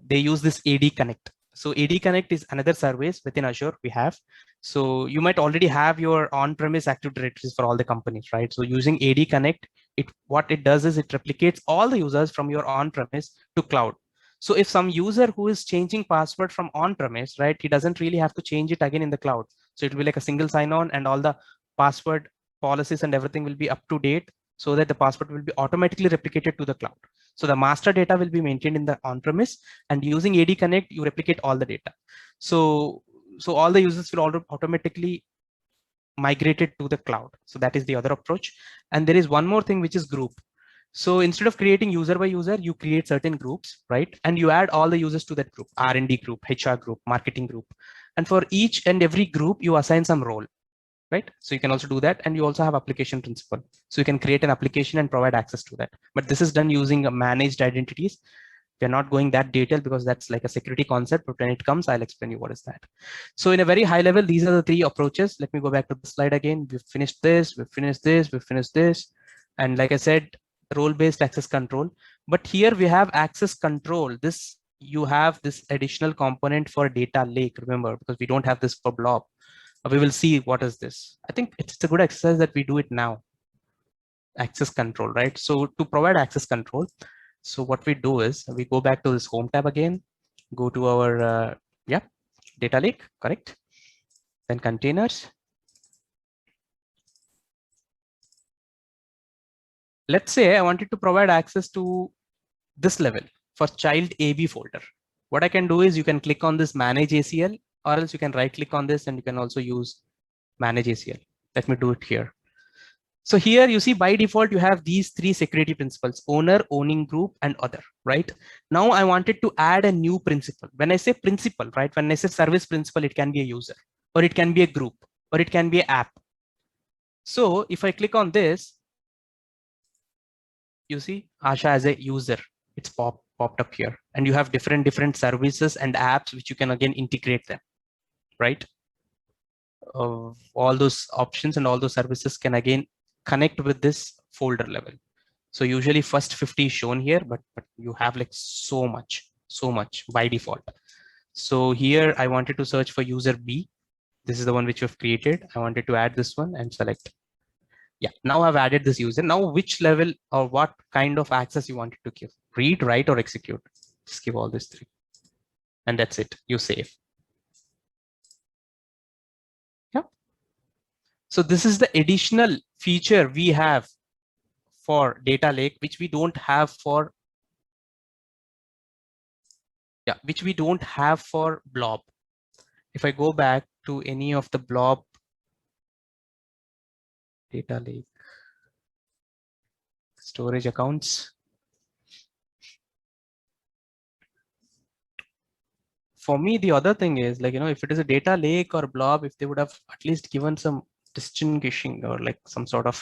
they use this AD Connect. So AD Connect is another service within Azure we have. So you might already have your on-premise Active Directories for all the companies, right? So using AD Connect, what it does is it replicates all the users from your on-premise to cloud. So if some user who is changing password from on-premise, right, he doesn't really have to change it again in the cloud. So it will be like a single sign-on and all the password policies and everything will be up to date so that the password will be automatically replicated to the cloud. So the master data will be maintained in the on-premise and using AD Connect, you replicate all the data. So all the users will automatically migrated to the cloud. So that is the other approach. And there is one more thing, which is group. So instead of creating user by user, you create certain groups, right? And you add all the users to that group, R&D group, HR group, marketing group. And for each and every group, you assign some role, right? So you can also do that. And you also have application principal. So you can create an application and provide access to that. But this is done using managed identities. We're not going that detailed because that's like a security concept, but when it comes, I'll explain you what is that. So in a very high level, these are the 3 approaches. Let me go back to the slide again. We've finished this, we've finished this, we've finished this. And like I said, role-based access control. But here we have access control. This, you have this additional component for data lake, remember, because we don't have this for blob. We will see what is this. I think it's a good exercise that we do it now. Access control, right? So to provide access control, so what we do is we go back to this home tab again, go to our, data lake, correct? Then containers. Let's say I wanted to provide access to this level for child AB folder. What I can do is you can click on this manage ACL, or else you can right click on this and you can also use manage ACL. Let me do it here. So here you see by default, you have these 3 security principles: owner, owning group, and other, right? Now I wanted to add a new principle. When I say principle, right? When I say service principal, it can be a user, or it can be a group, or it can be an app. So if I click on this, you see Asha as a user, it's popped up here, and you have different services and apps which you can again integrate them, right? All those options and all those services can again connect with this folder level. So usually first 50 is shown here, but you have like so much by default. So here I wanted to search for user B. This is the one which we've created. I wanted to add this one and select. Yeah, now I've added this user. Now which level or what kind of access you wanted to give? Read, write, or execute? Just give all these 3. And that's it. You save. Yeah. So this is the additional feature we have for data lake, which we don't have for blob. If I go back to any of the blob data lake storage accounts, for me, the other thing is like, if it is a data lake or blob, if they would have at least given some distinguishing or like some sort of,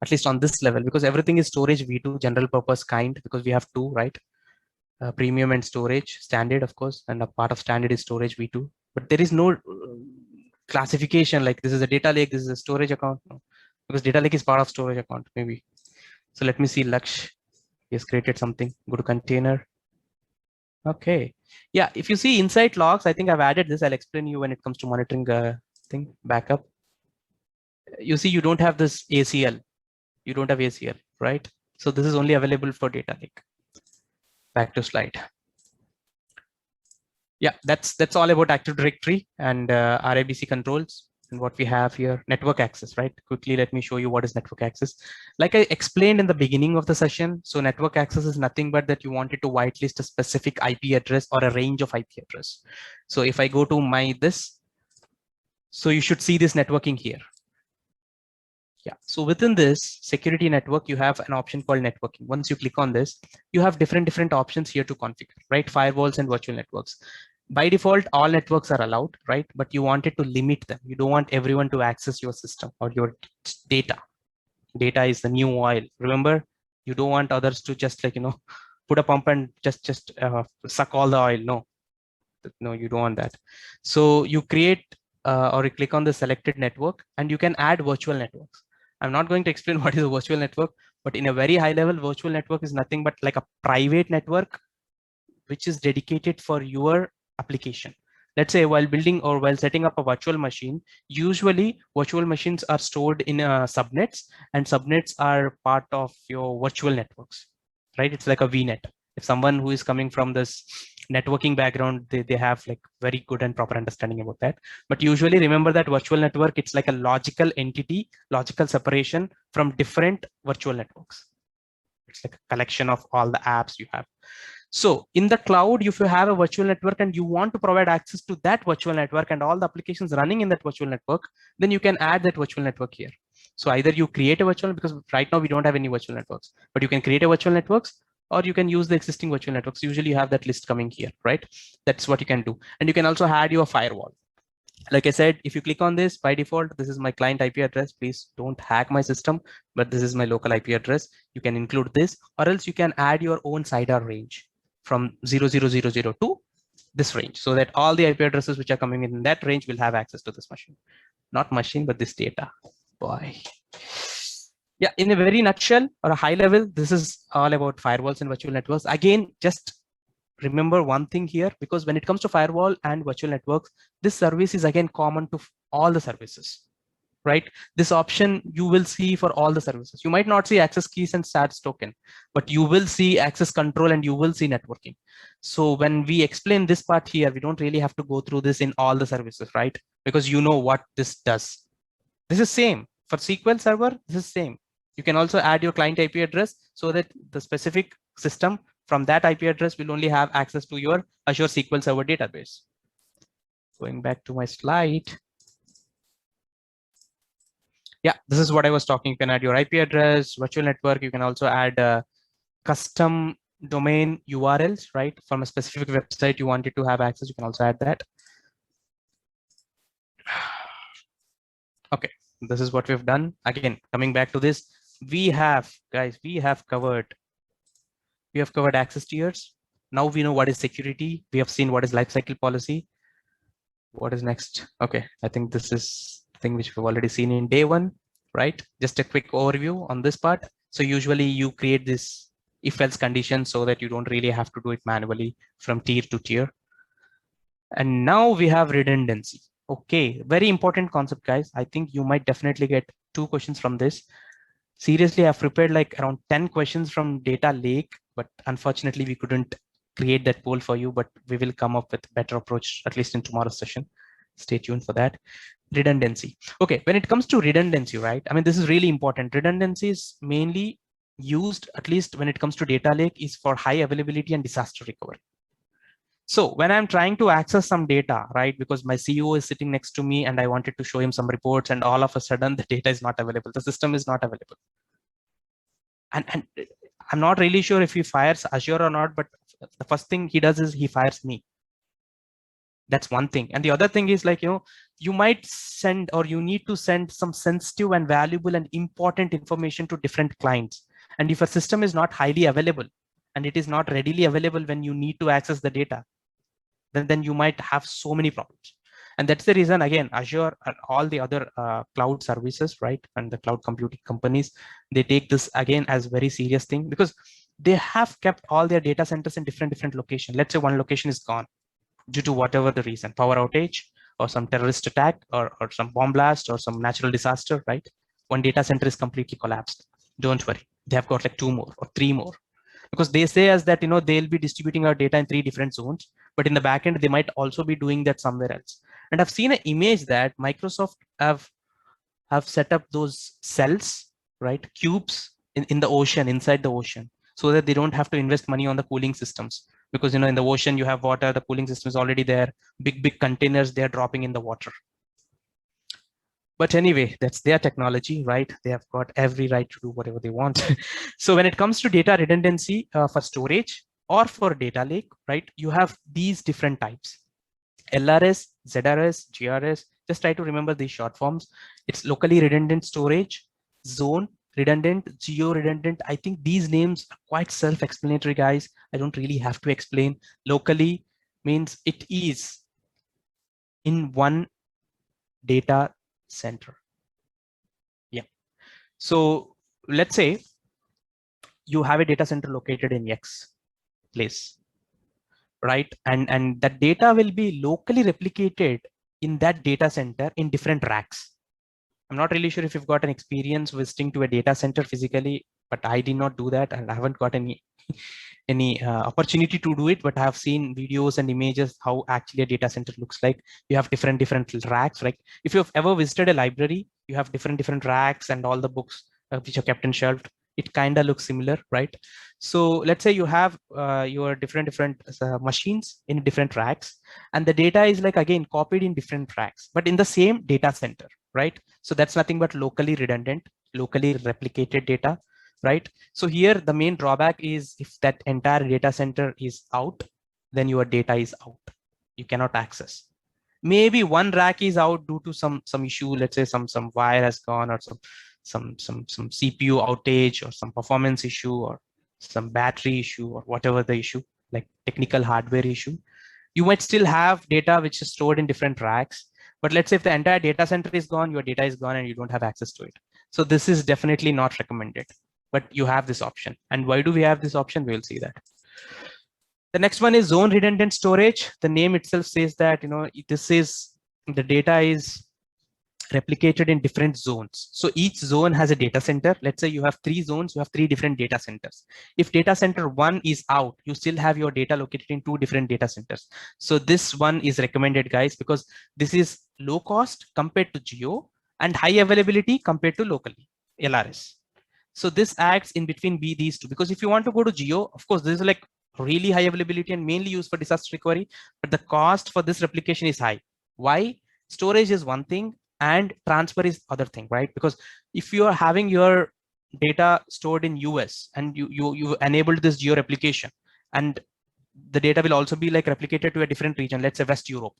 at least on this level, because everything is storage v2 general purpose kind, because we have two, right? Premium and storage standard, of course, and a part of standard is storage v2, but there is no classification like this is a data lake, this is a storage account. No, because data lake is part of storage account maybe. So let me see, Laksh, he has created something. Go to container. Okay, yeah, if you see insight logs, I think I've added this. I'll explain you when it comes to monitoring thing backup. You see, you don't have this ACL. You don't have ACL, right? So this is only available for data lake. Back to slide. Yeah, that's all about Active Directory and RABC controls. And what we have here, network access, right? Quickly, let me show you what is network access. Like I explained in the beginning of the session, so network access is nothing but that you wanted to whitelist a specific IP address or a range of IP address. So if I go to this, so you should see this networking here. Yeah, so within this security network, you have an option called networking. Once you click on this, you have different options here to configure, right? Firewalls and virtual networks. By default, all networks are allowed, right? But you wanted to limit them. You don't want everyone to access your system or your data. Data is the new oil. Remember, you don't want others to just like, put a pump and just suck all the oil. No, you don't want that. So you create or you click on the selected network and you can add virtual networks. I'm not going to explain what is a virtual network, but in a very high level, virtual network is nothing but like a private network, which is dedicated for your application. Let's say while building or while setting up a virtual machine, usually virtual machines are stored in subnets, and subnets are part of your virtual networks, right? It's like a VNet. If someone who is coming from this networking background, they have like very good and proper understanding about that. But usually remember that virtual network, it's like a logical entity, logical separation from different virtual networks. It's like a collection of all the apps you have. So in the cloud, if you have a virtual network and you want to provide access to that virtual network and all the applications running in that virtual network, then you can add that virtual network here. So either you create a virtual, because right now we don't have any virtual networks, but you can create a virtual networks, or you can use the existing virtual networks. Usually you have that list coming here, right? That's what you can do. And you can also add your firewall. Like I said, if you click on this, by default, this is my client IP address. Please don't hack my system, but this is my local IP address. You can include this, or else you can add your own CIDR range from 00002 to this range, so that all the IP addresses which are coming in that range will have access to this machine. Not machine, but this data. Boy. Yeah, in a very nutshell or a high level, this is all about firewalls and virtual networks. Again, just remember one thing here, because when it comes to firewall and virtual networks, this service is again common to all the services, right? This option you will see for all the services. You might not see access keys and stats token, but you will see access control and you will see networking. So when we explain this part here, we don't really have to go through this in all the services, right? Because you know what this does. This is same for SQL Server. This is same. You can also add your client IP address so that the specific system from that IP address will only have access to your Azure SQL Server database. Going back to my slide. Yeah, this is what I was talking. You can add your IP address, virtual network. You can also add custom domain URLs, right? From a specific website you wanted to have access, you can also add that. Okay, this is what we've done. Again, coming back to this, we have covered access tiers. Now we know what is security. We have seen what is lifecycle policy. What is next? Okay, I think this is the thing which we've already seen in day one, right? Just a quick overview on this part. So usually you create this if else condition so that you don't really have to do it manually from tier to tier. And now we have redundancy. Okay, very important concept, guys. I think you might definitely get 2 questions from this. Seriously, I've prepared like around 10 questions from data lake, but unfortunately we couldn't create that poll for you, but we will come up with a better approach, at least in tomorrow's session. Stay tuned for that. Redundancy. Okay, when it comes to redundancy, right? I mean, this is really important. Redundancy is mainly used, at least when it comes to data lake, is for high availability and disaster recovery. So when I'm trying to access some data, right, because my CEO is sitting next to me and I wanted to show him some reports and all of a sudden the data is not available, the system is not available. And I'm not really sure if he fires Azure or not, but the first thing he does is he fires me. That's one thing. And the other thing is like, you might send, or you need to send some sensitive and valuable and important information to different clients. And if a system is not highly available and it is not readily available when you need to access the data, then you might have so many problems. And that's the reason, again, Azure and all the other cloud services, right, and the cloud computing companies, they take this again as very serious thing, because they have kept all their data centers in different locations. Let's say one location is gone due to whatever the reason, power outage or some terrorist attack or some bomb blast or some natural disaster, right? One data center is completely collapsed. Don't worry, they have got like 2 more or 3 more, because they say as that, they'll be distributing our data in 3 different zones, but in the backend, they might also be doing that somewhere else. And I've seen an image that Microsoft have set up those cells, right? Cubes in the ocean, inside the ocean, so that they don't have to invest money on the cooling systems. Because, in the ocean, you have water, the cooling system is already there, big containers, they're dropping in the water. But anyway, that's their technology, right? They have got every right to do whatever they want. So when it comes to data redundancy for storage or for data lake, right, you have these different types: LRS, ZRS, GRS. Just try to remember these short forms. It's locally redundant storage, zone redundant, geo redundant. I think these names are quite self-explanatory, guys. I don't really have to explain. Locally means it is in one data center. Yeah. So let's say you have a data center located in X place, right? And that data will be locally replicated in that data center in different racks. I'm not really sure if you've got an experience visiting to a data center physically, but I did not do that, and I haven't got any opportunity to do it. But I have seen videos and images how actually a data center looks like. You have different racks. Like if you've ever visited a library, you have different racks and all the books which are kept in shelved. It kind of looks similar, right? So let's say you have your different machines in different racks, and the data is like again copied in different racks, but in the same data center, right? So that's nothing but locally redundant, locally replicated data, right? So here the main drawback is if that entire data center is out, then your data is out. You cannot access. Maybe one rack is out due to some issue. Let's say some wire has gone, or some CPU outage, or some performance issue, or some battery issue, or whatever the issue, like technical hardware issue. You might still have data which is stored in different racks. But let's say if the entire data center is gone, your data is gone and you don't have access to it. So this is definitely not recommended, but you have this option. And why do we have this option? We'll see that. The next one is zone redundant storage. The name itself says that, this is the data is replicated in different zones. So each zone has a data center. Let's say you have 3 zones, you have 3 different data centers. If data center 1 is out, you still have your data located in 2 different data centers. So this one is recommended, guys, because this is low cost compared to geo and high availability compared to locally, LRS. So this acts in between these two, because if you want to go to geo, of course, this is like really high availability and mainly used for disaster recovery, but the cost for this replication is high. Why? Storage is one thing and transfer is other thing, right? Because if you are having your data stored in US and you enabled this geo replication, and the data will also be like replicated to a different region, let's say West Europe.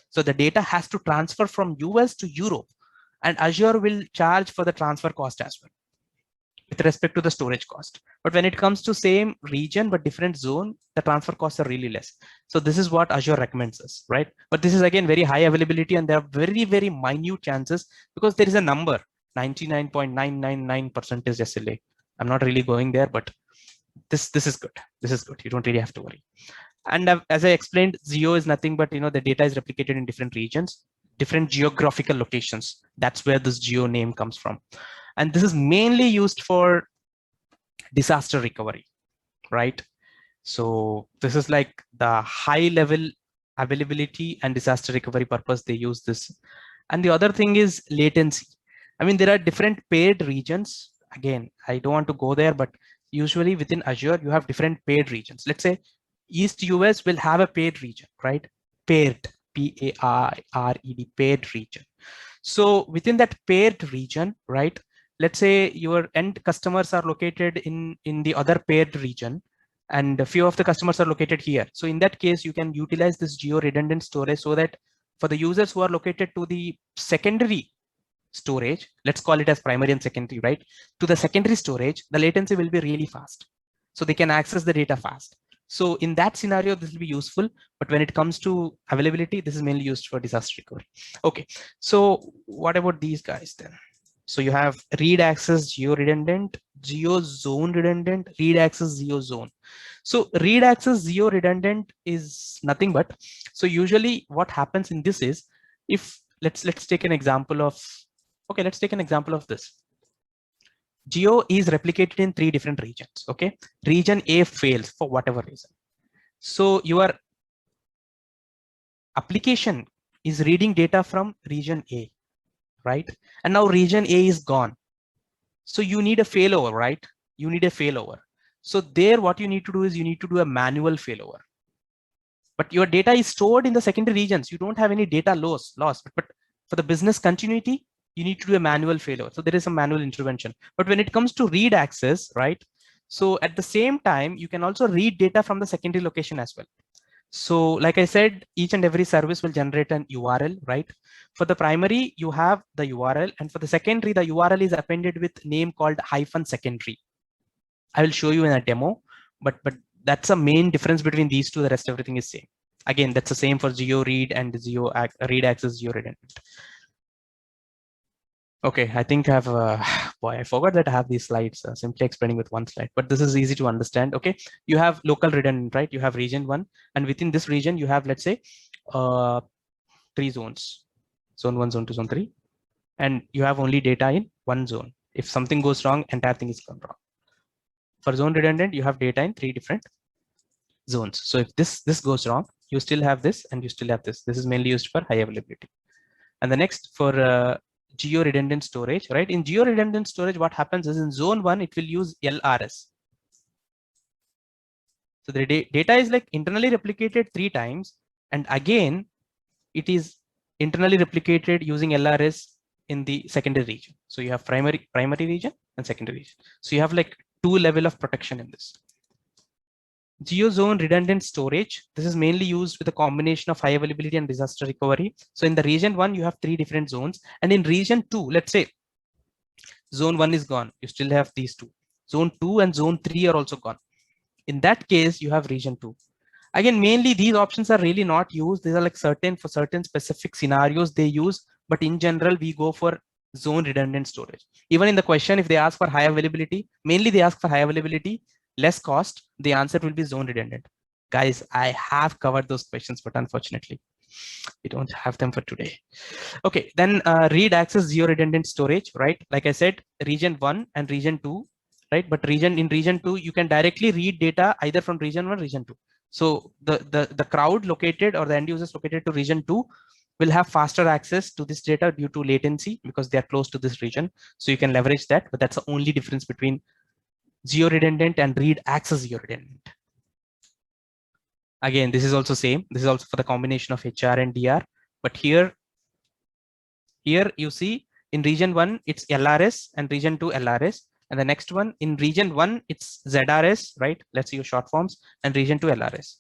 So the data has to transfer from US to Europe, and Azure will charge for the transfer cost as well, with respect to the storage cost. But when it comes to same region but different zone, the transfer costs are really less. So this is what Azure recommends us, right? But this is again very high availability, and there are very minute chances, because there is a number 99.999% SLA. I'm not really going there, but this is good. This is good. You don't really have to worry. And as I explained, Geo is nothing but the data is replicated in different regions, different geographical locations. That's where this Geo name comes from. And this is mainly used for disaster recovery, right? So this is like the high level availability and disaster recovery purpose they use this. And the other thing is latency. I mean, there are different paired regions. Again, I don't want to go there, but usually within Azure, you have different paired regions. Let's say East US will have a paired region, right? Paired, P-A-I-R-E-D, paired region. So within that paired region, right? Let's say your end customers are located in the other paired region. and a few of the customers are located here. So in that case, you can utilize this geo redundant storage so that for the users who are located to the secondary storage, let's call it as primary and secondary, right? To the secondary storage, the latency will be really fast. So they can access the data fast. So in that scenario, this will be useful. But when it comes to availability, this is mainly used for disaster recovery. Okay, so what about these guys then? So you have read access geo redundant, geo zone redundant, read access geo zone. So read access geo redundant is nothing but, so usually what happens in this is, if let's take an example of, okay, let's take an example of this. Geo is replicated in 3 different regions. Okay, region A fails for whatever reason. So your application is reading data from region A, right? And now region A is gone. So you need a failover, right? You need a failover. So there, what you need to do is you need to do a manual failover. But your data is stored in the secondary regions. You don't have any data loss. But for the business continuity, you need to do a manual failover. So there is a manual intervention. But when it comes to read access, right? So at the same time, you can also read data from the secondary location as well. So like I said, each and every service will generate an URL, right? For the primary, you have the URL, and for the secondary, the URL is appended with name called -secondary. I will show you in a demo, but that's a main difference between these two. The rest, everything is same. Again, that's the same for geo read and geo read access geo redundant. Okay, I think I have, boy, I forgot that I have these slides, simply explaining with one slide, but this is easy to understand. Okay, you have local redundant, right? You have region 1, and within this region, you have, let's say, 3 zones, zone 1, zone 2, zone 3, and you have only data in one zone. If something goes wrong, entire thing is gone wrong. For zone redundant, you have data in 3 different zones. So if this goes wrong, you still have this, and you still have this. This is mainly used for high availability. And the next, for geo redundant storage, right? In geo redundant storage, what happens is in zone 1, it will use LRS. So the data is like internally replicated 3 times, and again, it is internally replicated using LRS in the secondary region. So you have primary region and secondary region. So you have like 2 level of protection in this. Geo-zone redundant storage. This is mainly used with a combination of high availability and disaster recovery. So in the region 1, you have 3 different zones. And in region 2, let's say zone 1 is gone, you still have these 2. Zone 2 and zone 3 are also gone. In that case, you have region 2. Again, mainly these options are really not used. These are like for certain specific scenarios they use. But in general, we go for zone redundant storage. Even in the question, if they ask for high availability, mainly they ask for high availability, less cost, the answer will be zone redundant. Guys, I have covered those questions, but unfortunately, we don't have them for today. Okay, then read access geo redundant storage, right? Like I said, region 1 and region 2, right? But in region 2, you can directly read data either from region 1 or region 2. So the crowd located or the end users located to region 2 will have faster access to this data due to latency because they are close to this region. So you can leverage that, but that's the only difference between geo redundant and read access geo redundant. Again, this is also same. This is also for the combination of HR and DR. But here you see in region 1, it's LRS, and region 2 LRS. And the next one in region 1, it's ZRS, right? Let's see your short forms, and region 2 LRS.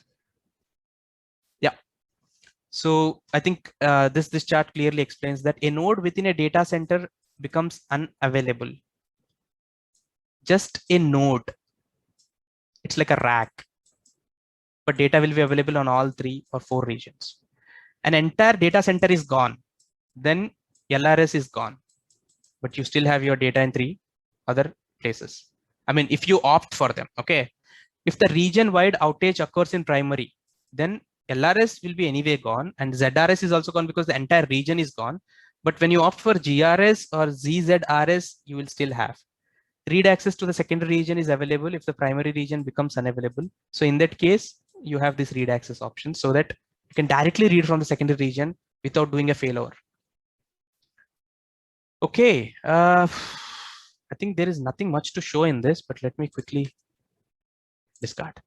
Yeah. So I think this chart clearly explains that a node within a data center becomes unavailable. Just a node. It's like a rack, but data will be available on all 3 or 4 regions. An entire data center is gone. Then LRS is gone, but you still have your data in 3 other places. I mean, if you opt for them, okay. If the region-wide outage occurs in primary, then LRS will be anyway gone, and ZRS is also gone because the entire region is gone. But when you opt for GRS or ZZRS, you will still have. Read access to the secondary region is available if the primary region becomes unavailable. So in that case, you have this read access option so that you can directly read from the secondary region without doing a failover. Okay, I think there is nothing much to show in this, but let me quickly discard.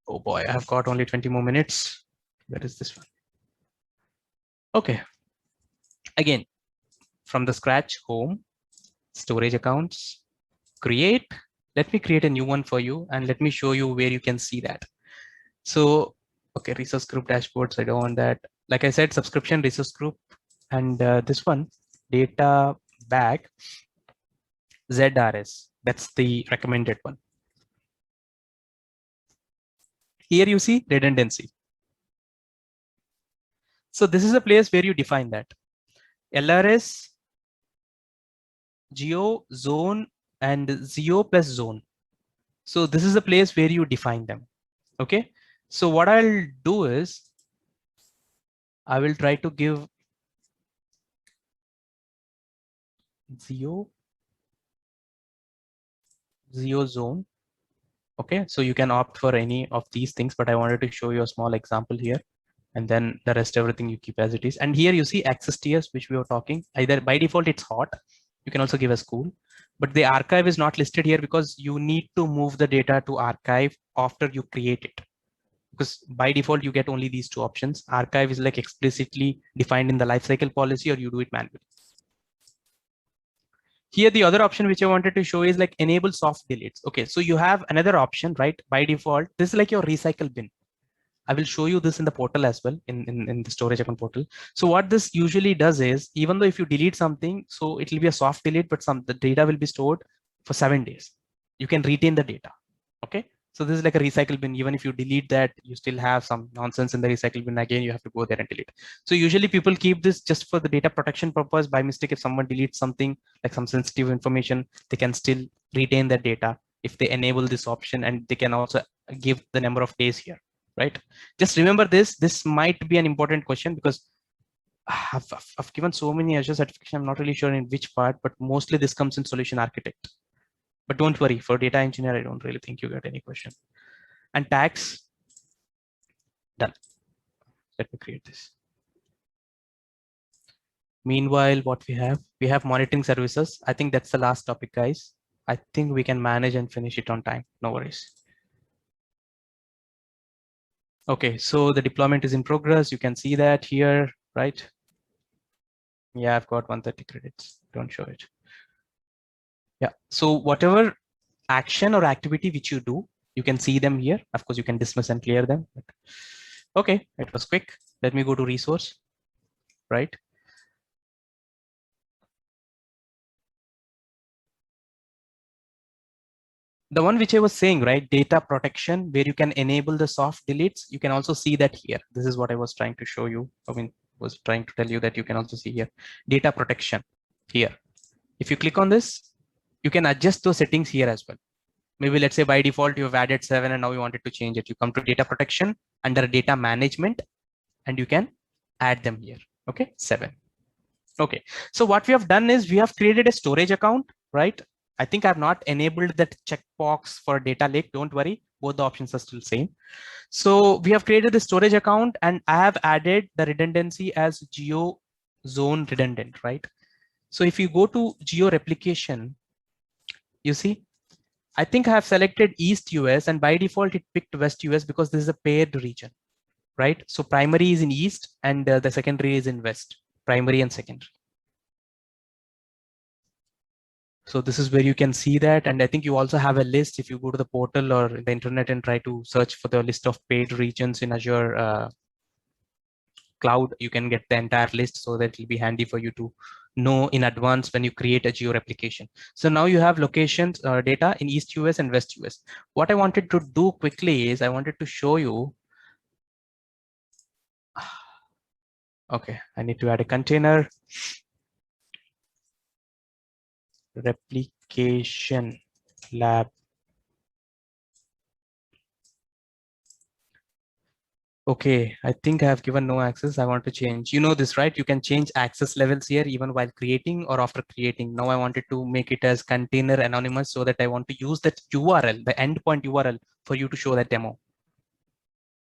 Oh boy, I've got only 20 more minutes. Where is this one? Okay. Again, from the scratch, home, storage accounts, create, Let me create a new one for you and let me show you where you can see that. So, okay, resource group dashboards, I don't want that. Like I said, subscription resource group, and this one, data bag ZRS. That's the recommended one. Here you see redundancy. So this is a place where you define that. LRS, geo, zone, and geo plus zone. So this is a place where you define them. Okay. So what I'll do is I will try to give geo zone. Okay, so you can opt for any of these things, but I wanted to show you a small example here, and then the rest everything you keep as it is. And here you see access tiers, which we were talking. Either by default it's hot. You can also give as cool, but the archive is not listed here because you need to move the data to archive after you create it. Because by default you get only these two options. Archive is like explicitly defined in the lifecycle policy, or you do it manually. Here, the other option which I wanted to show is like enable soft deletes. Okay, so you have another option, right? By default, this is like your recycle bin. I will show you this in the portal as well, in the storage account portal. So what this usually does is, even though if you delete something, so it will be a soft delete, but the data will be stored for 7 days. You can retain the data. Okay. So this is like a recycle bin. Even if you delete that, you still have some nonsense in the recycle bin. Again, you have to go there and delete. So usually people keep this just for the data protection purpose. By mistake, if someone deletes something like some sensitive information, they can still retain that data if they enable this option, and they can also give the number of days here, right? Just remember this. This might be an important question because I've given so many Azure certification. I'm not really sure in which part, but mostly this comes in solution architect. But don't worry, for data engineer, I don't really think you get any question. And tags, done. Let me create this. Meanwhile, what we have monitoring services. I think that's the last topic, guys. I think we can manage and finish it on time. No worries. Okay, so the deployment is in progress. You can see that here, right? Yeah, I've got 130 credits. Don't show it. Yeah, so whatever action or activity which you do, you can see them here. Of course, you can dismiss and clear them. But okay, it was quick. Let me go to resource, right? The one which I was saying, right? Data protection, where you can enable the soft deletes. You can also see that here. This is what I was trying to show you. I mean, was trying to tell you that you can also see here. Data protection here. If you click on this, you can adjust those settings here as well. Maybe let's say by default, you've added 7 and now you wanted to change it. You come to data protection under data management and you can add them here. Okay, 7. Okay, so what we have done is we have created a storage account, right? I think I've not enabled that checkbox for data lake. Don't worry, both the options are still same. So we have created the storage account and I have added the redundancy as geo zone redundant, right? So if you go to geo replication, you see, I think I have selected East US and by default it picked West US because this is a paired region, right? So primary is in East and the secondary is in West, primary and secondary. So this is where you can see that. And I think you also have a list if you go to the portal or the internet and try to search for the list of paid regions in Azure cloud, you can get the entire list, so that it will be handy for you to know in advance when you create a geo replication. So now you have locations data in East US and West US. What I wanted to do quickly is I wanted to show you. Okay, I need to add a container replication lab. Okay, I think I have given no access. I want to change. You know this, right? You can change access levels here even while creating or after creating. Now I wanted to make it as container anonymous so that I want to use that URL, the endpoint URL, for you to show that demo.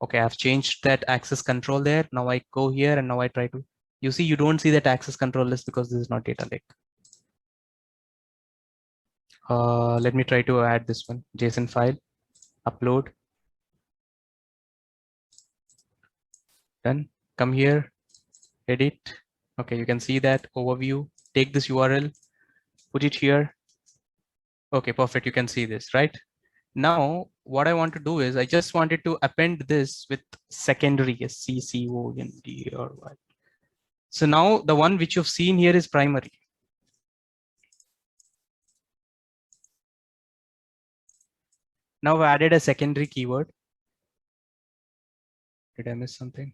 Okay, I've changed that access control there. Now I go here and now I try to, you see, you don't see that access control list because this is not data lake. Let me try to add this one, JSON file, upload. Done. Come here, edit. Okay, you can see that overview. Take this URL, put it here. Okay, perfect. You can see this, right? Now, what I want to do is I just wanted to append this with secondary, SCCONDRY. So now the one which you've seen here is primary. Now I've added a secondary keyword. Did I miss something?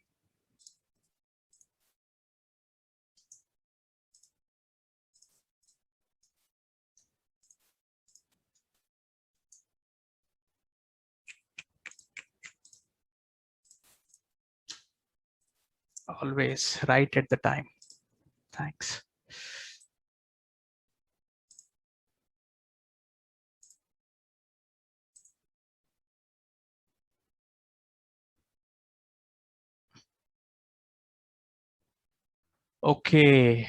Always right at the time. Thanks. Okay.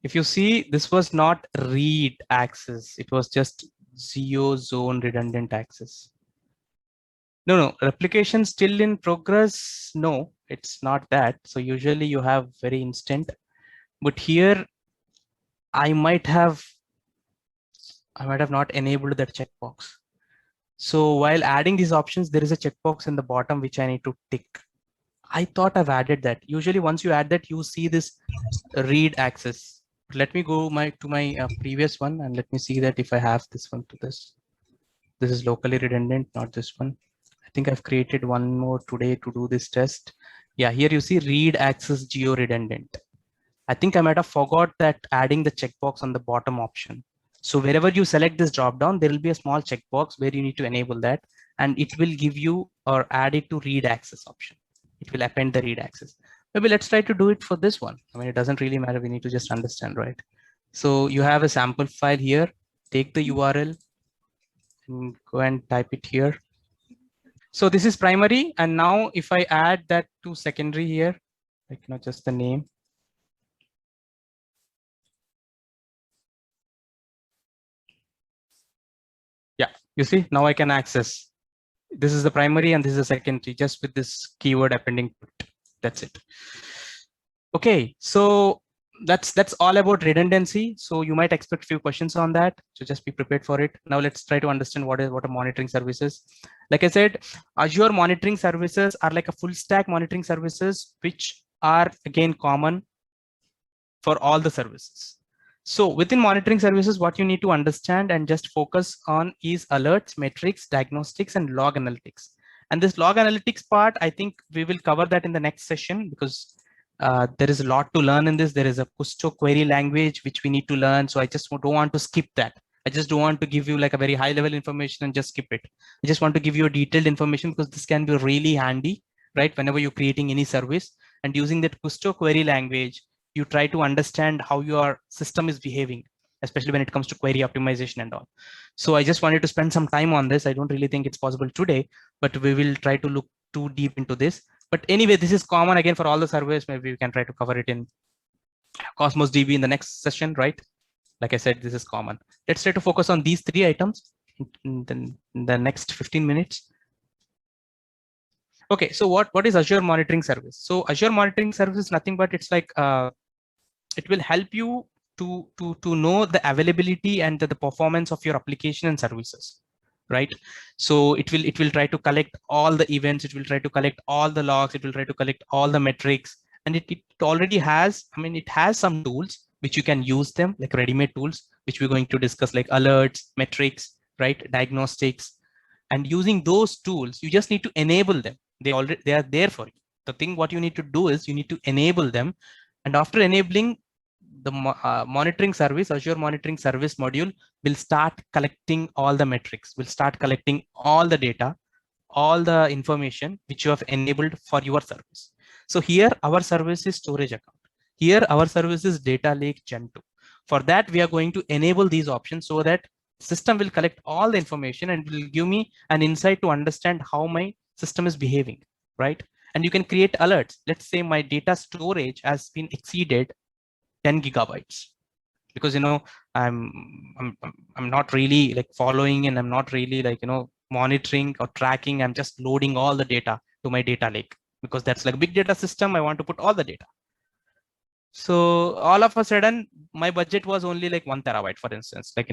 If you see, this was not read access. It was just zero zone redundant access. No, replication still in progress. No, it's not that. So usually you have very instant, but here I might have not enabled that checkbox. So while adding these options, there is a checkbox in the bottom which I need to tick. I thought I've added that. Usually once you add that, you see this read access. Let me go to my previous one and let me see that if I have this one to this. This is locally redundant, not this one. I think I've created one more today to do this test. Yeah, here you see read access geo redundant. I think I might have forgot that adding the checkbox on the bottom option. So wherever you select this drop down, there will be a small checkbox where you need to enable that, and it will give you or add it to read access option. It will append the read access. Maybe let's try to do it for this one. I mean, it doesn't really matter. We need to just understand, right? So you have a sample file here. Take the URL and go and type it here. So this is primary. And now if I add that to secondary here, like not just the name. Yeah, you see, now I can access. This is the primary and this is the secondary, just with this keyword appending. That's it. Okay, so that's all about redundancy. So you might expect a few questions on that. So just be prepared for it. Now let's try to understand what are monitoring services. Like I said, Azure monitoring services are like a full stack monitoring services, which are again common for all the services. So within monitoring services, what you need to understand and just focus on is alerts, metrics, diagnostics, and log analytics. And this log analytics part, I think we will cover that in the next session because there is a lot to learn in this. There is a Custo query language which we need to learn. So I just don't want to skip that. I just don't want to give you like a very high level information and just skip it. I just want to give you a detailed information because this can be really handy, right? Whenever you're creating any service and using that Custo query language, you try to understand how your system is behaving, especially when it comes to query optimization and all. So I just wanted to spend some time on this. I don't really think it's possible today, but we will try to look too deep into this. But anyway, this is common again for all the surveys. Maybe we can try to cover it in Cosmos DB in the next session, right? Like I said, this is common. Let's try to focus on these three items in the next 15 minutes. Okay, so what is Azure Monitoring Service? So Azure Monitoring Service is nothing but it's like it will help you to know the availability and the performance of your application and services, right? So it will try to collect all the events, it will try to collect all the logs, it will try to collect all the metrics, and it already has, I mean, it has some tools which you can use them, like ready-made tools which we're going to discuss, like alerts, metrics, right, diagnostics. And using those tools, you just need to enable them. They are there for you. The thing what you need to do is you need to enable them, and after enabling the monitoring service, Azure monitoring service module will start collecting all the metrics, will start collecting all the data, all the information which you have enabled for your service. So here our service is storage account. Here our service is data lake Gen 2. For that, we are going to enable these options so that system will collect all the information and will give me an insight to understand how my system is behaving, right? And you can create alerts. Let's say my data storage has been exceeded 10 gigabytes because I'm not really like following, and I'm not really like monitoring or tracking. I'm just loading all the data to my data lake because that's like a big data system. I want to put all the data. So all of a sudden my budget was only like 1 terabyte, for instance, like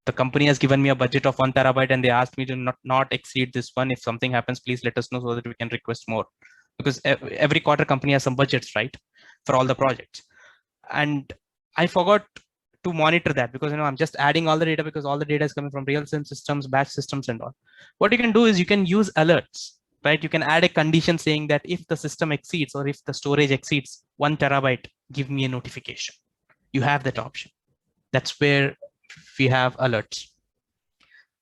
The company has given me a budget of 1 TB and they asked me to not exceed this one. If something happens, please let us know so that we can request more. Because every quarter company has some budgets, right? For all the projects. And I forgot to monitor that because I'm just adding all the data because all the data is coming from real-time systems, batch systems, and all. What you can do is you can use alerts, right? You can add a condition saying that if the system exceeds or if the storage exceeds 1 TB, give me a notification. You have that option. That's where we have alerts.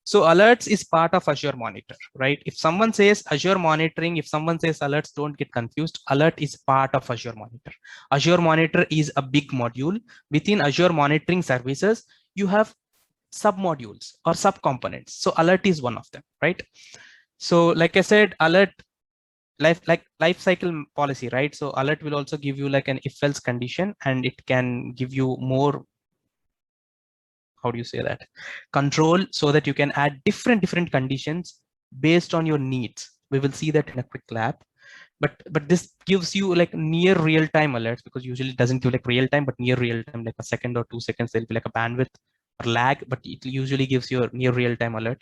So alerts is part of Azure Monitor, right? If someone says Azure Monitoring, if someone says alerts, don't get confused. Alert is part of Azure Monitor. Azure Monitor is a big module. Within Azure Monitoring services, you have sub-modules or sub-components. So alert is one of them, right? So like I said, alert life cycle policy, right? So alert will also give you like an if-else condition, and it can give you more, how do you say that, control, so that you can add different conditions based on your needs. We will see that in a quick lab. But this gives you like near real-time alerts, because usually it doesn't give like real-time, but near real-time, like a second or 2 seconds, there'll be like a bandwidth or lag, but it usually gives you a near real-time alert.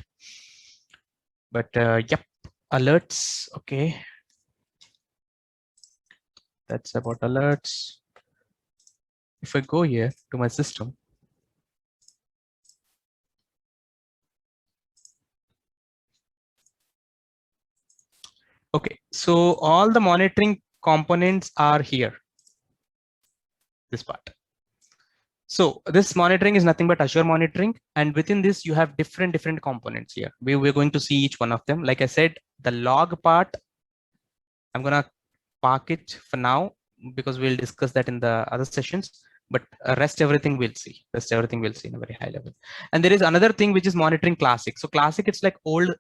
But yep, alerts. Okay, that's about alerts. If I go here to my system, okay, so all the monitoring components are here, this part. So this monitoring is nothing but Azure monitoring, and within this you have different components here. We're going to see each one of them. Like I said, the log part, I'm gonna park it for now because we'll discuss that in the other sessions. But rest everything we'll see. Rest everything we'll see in a very high level. And there is another thing which is monitoring classic. So classic, it's like old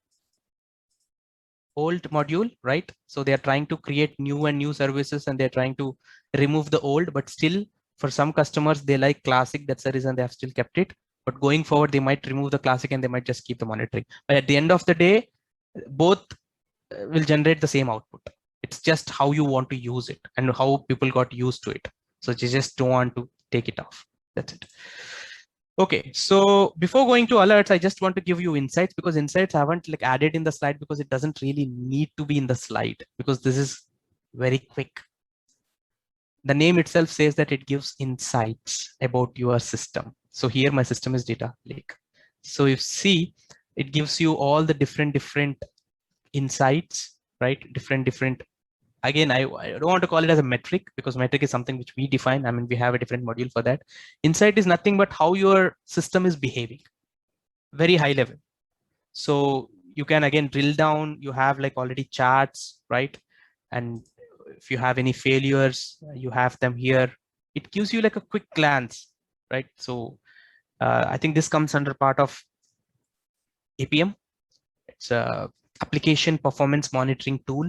module, right? So they are trying to create new services, and they're trying to remove the old, but still for some customers they like classic. That's the reason they have still kept it. But going forward, they might remove the classic and they might just keep the monitoring. But at the end of the day, both will generate the same output. It's just how you want to use it and how people got used to it. So you just don't want to take it off. That's it. Okay, so before going to alerts, I just want to give you insights, because insights haven't like added in the slide because it doesn't really need to be in the slide, because this is very quick. The name itself says that it gives insights about your system. So here my system is data lake. So you see, it gives you all the different insights, right? Different. Again, I don't want to call it as a metric, because metric is something which we define. I mean, we have a different module for that. Insight is nothing but how your system is behaving, very high level. So you can again drill down, you have like already charts, right? And if you have any failures, you have them here. It gives you like a quick glance, right? So I think this comes under part of APM. It's a application performance monitoring tool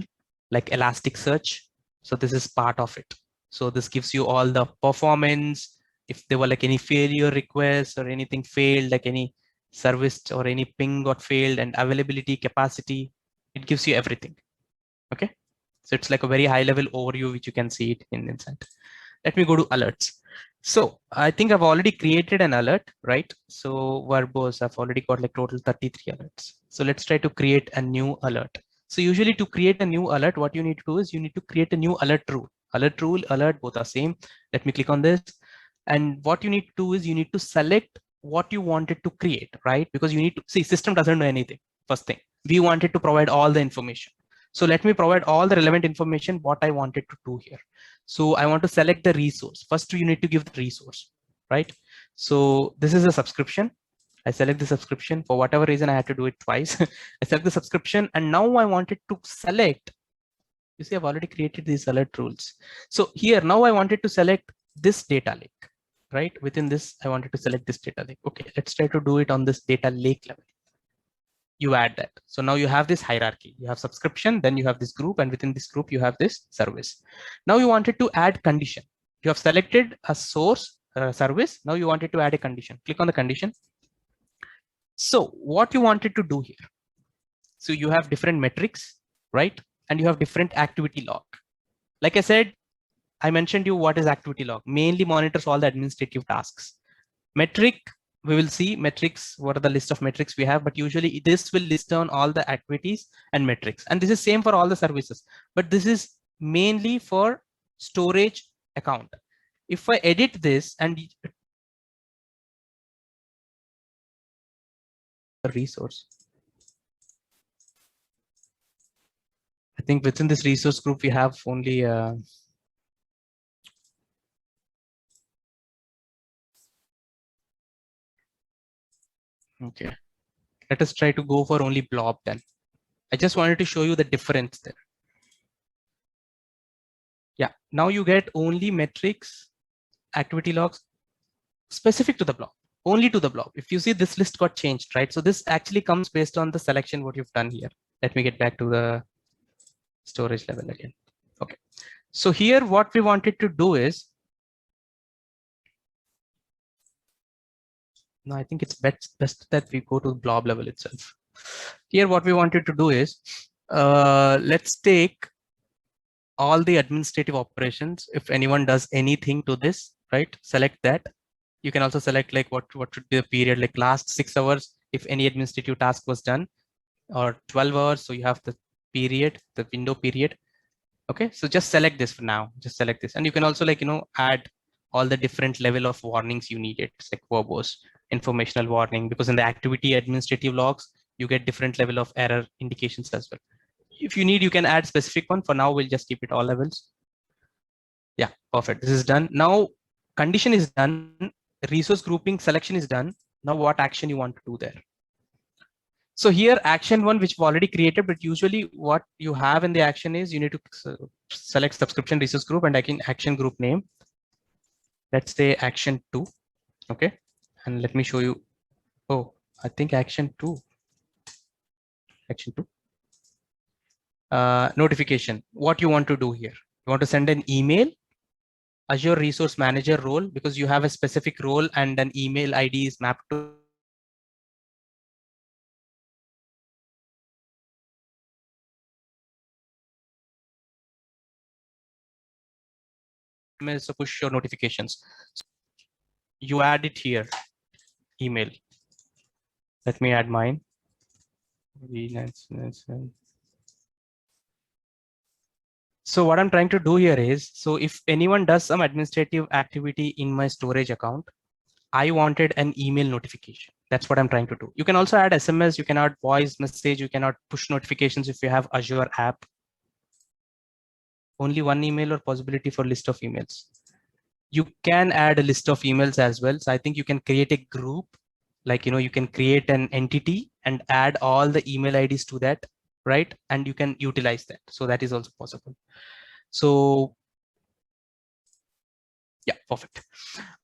like Elasticsearch. So this is part of it. So this gives you all the performance. If there were like any failure requests or anything failed, like any service or any ping got failed, and availability, capacity, it gives you everything. Okay. So it's like a very high level overview, which you can see it in Insight. Let me go to alerts. So I think I've already created an alert, right? So verbose, I've already got like total 33 alerts. So let's try to create a new alert. So usually to create a new alert, what you need to do is you need to create a new alert rule. Alert rule, alert, both are same. Let me click on this. And what you need to do is you need to select what you wanted to create, right? Because you need to see, system doesn't know anything. First thing, we wanted to provide all the information. So let me provide all the relevant information what I wanted to do here. So I want to select the resource. First, you need to give the resource, right? So this is a subscription. I select the subscription. For whatever reason, I had to do it twice. I select the subscription, and now I wanted to select. You see, I've already created these alert rules. So here, now I wanted to select this data lake, right? Within this, I wanted to select this data lake. Okay, let's try to do it on this data lake level. You add that. So now you have this hierarchy. You have subscription, then you have this group, and within this group, you have this service. Now you wanted to add condition. You have selected a source service. Now you wanted to add a condition. Click on the condition. So what you wanted to do here. So you have different metrics, right? And you have different activity log. Like I said, I mentioned you what is activity log. Mainly monitors all the administrative tasks. Metric we will see metrics, what are the list of metrics we have, but usually this will list down all the activities and metrics. And this is same for all the services, but this is mainly for storage account. If I edit this and a resource, I think within this resource group, we have only okay. Let us try to go for only blob then. I just wanted to show you the difference there. Yeah, now you get only metrics, activity logs specific to the blob, only to the blob. If you see this list got changed, right? So this actually comes based on the selection what you've done here. Let me get back to the storage level again. Okay, so here what we wanted to do is, no, I think it's best that we go to the blob level itself. Here what we wanted to do is, let's take all the administrative operations. If anyone does anything to this, right, select that. You can also select like what should be the period, like last 6 hours if any administrative task was done, or 12 hours. So you have the period, the window period. Okay, so just select this for now. Just select this, and you can also like add all the different level of warnings you need. It's like verbose, informational warning, because in the activity administrative logs you get different level of error indications as well. If you need, you can add specific one. For now, we'll just keep it all levels. Yeah, perfect. This is done. Now condition is done. Resource grouping selection is done. Now what action you want to do there? So here action one, which we've already created, but usually what you have in the action is you need to select subscription resource group, and I can action group name. Let's say action 2. Okay. And let me show you. Oh, I think action 2. Action 2. Notification. What you want to do here? You want to send an email, Azure Resource Manager role, because you have a specific role and an email ID is mapped to so push your notifications. So you add it here, email. Let me add mine. So what I'm trying to do here is, so if anyone does some administrative activity in my storage account, I wanted an email notification. That's what I'm trying to do. You can also add SMS, you can add voice message, you cannot push notifications if you have Azure app. Only one email or possibility for list of emails. You can add a list of emails as well. So I think you can create a group, like, you can create an entity and add all the email IDs to that, right? And you can utilize that. So that is also possible. So yeah, perfect.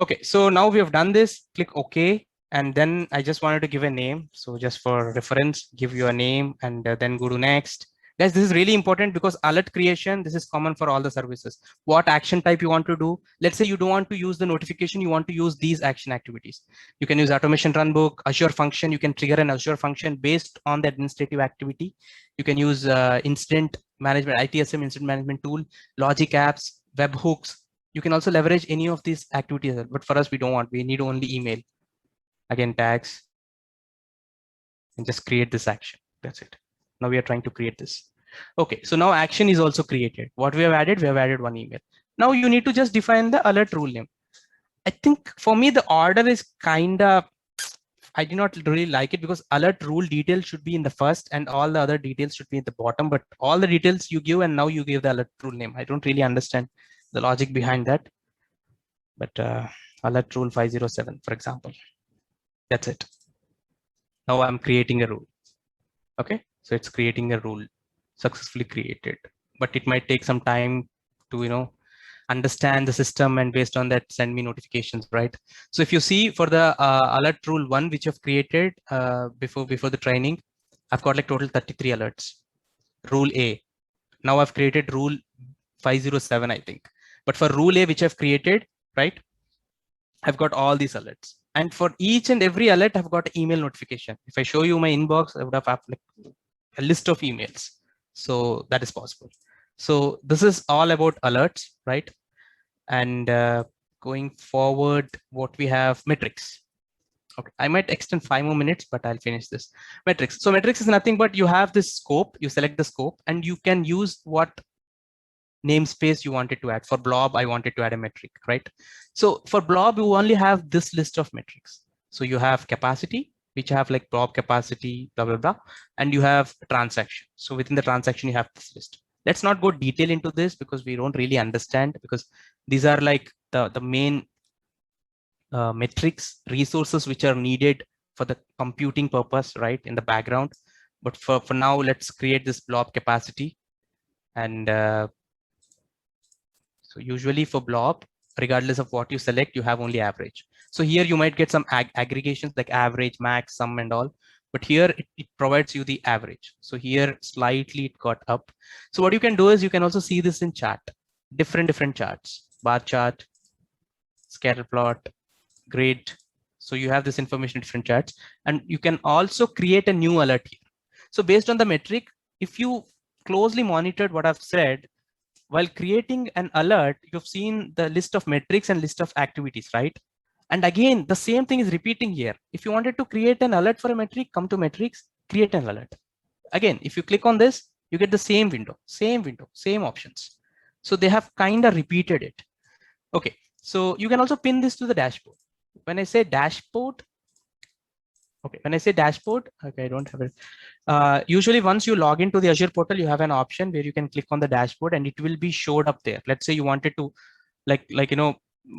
Okay, so now we have done this, click OK. And then I just wanted to give a name. So just for reference, give you a name and then go to next. Guys, this is really important because alert creation, this is common for all the services. What action type you want to do? Let's say you don't want to use the notification, you want to use these action activities. You can use automation runbook, Azure function. You can trigger an Azure function based on the administrative activity. You can use incident management, ITSM incident management tool, logic apps, webhooks. You can also leverage any of these activities, but for us, we don't want, we need only email. Again, tags, and just create this action. That's it. Now we are trying to create this. Okay, so now action is also created. What we have added one email. Now you need to just define the alert rule name. I think for me, the order is kind of, I do not really like it because alert rule detail should be in the first and all the other details should be at the bottom, but all the details you give and now you give the alert rule name. I don't really understand the logic behind that, but alert rule 507, for example. That's it. Now I'm creating a rule. Okay, so it's creating a rule, successfully created, but it might take some time to understand the system, and based on that send me notifications, right? So if you see for the alert rule 1 which I've created before the training, I've got like total 33 alerts. Rule A, now I've created rule 507, I think, but for rule A which I've created, right, I've got all these alerts, and for each and every alert I've got an email notification. If I show you my inbox, I would have like a list of emails. So that is possible. So this is all about alerts, right? And going forward, what we have, metrics. Okay, I might extend 5 more minutes, but I'll finish this. Metrics. So metrics is nothing but you have this scope, you select the scope, and you can use what namespace you wanted to add. For blob, I wanted to add a metric, right? So for blob, you only have this list of metrics. So you have capacity, which have like blob capacity, blah, blah, blah, and you have transaction. So within the transaction, you have this list. Let's not go detail into this because we don't really understand, because these are like the main metrics resources which are needed for the computing purpose, right, in the background. But for now, let's create this blob capacity. And so usually for blob, regardless of what you select, you have only average. So here you might get some aggregations like average, max, sum, and all. But here it provides you the average. So here slightly it got up. So what you can do is you can also see this in chart, different charts, bar chart, scatter plot, grid. So you have this information in different charts, and you can also create a new alert here. So based on the metric, if you closely monitored what I've said, while creating an alert, you've seen the list of metrics and list of activities, right? And again, the same thing is repeating here. If you wanted to create an alert for a metric, come to metrics, create an alert. Again, if you click on this, you get the same window, same options. So they have kind of repeated it. Okay, so you can also pin this to the dashboard. When I say dashboard, okay, okay, I don't have it. Usually once you log into the Azure portal, you have an option where you can click on the dashboard and it will be showed up there. Let's say you wanted to like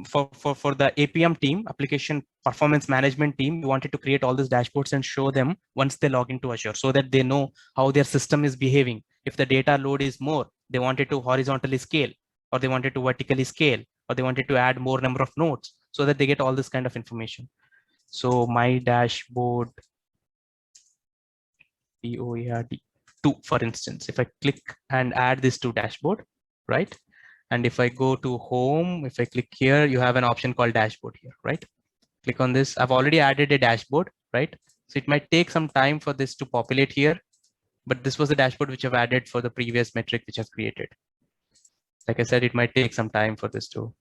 for the APM team, application performance management team, you wanted to create all these dashboards and show them once they log into Azure so that they know how their system is behaving. If the data load is more, they wanted to horizontally scale, or they wanted to vertically scale, or they wanted to add more number of nodes, so that they get all this kind of information. So my dashboard, DOARD 2, for instance, if I click and add this to dashboard, right? And if I go to home, if I click here, you have an option called dashboard here, right? Click on this. I've already added a dashboard, right? So it might take some time for this to populate here, but this was the dashboard which I've added for the previous metric which I've created. Like I said, it might take some time for this to.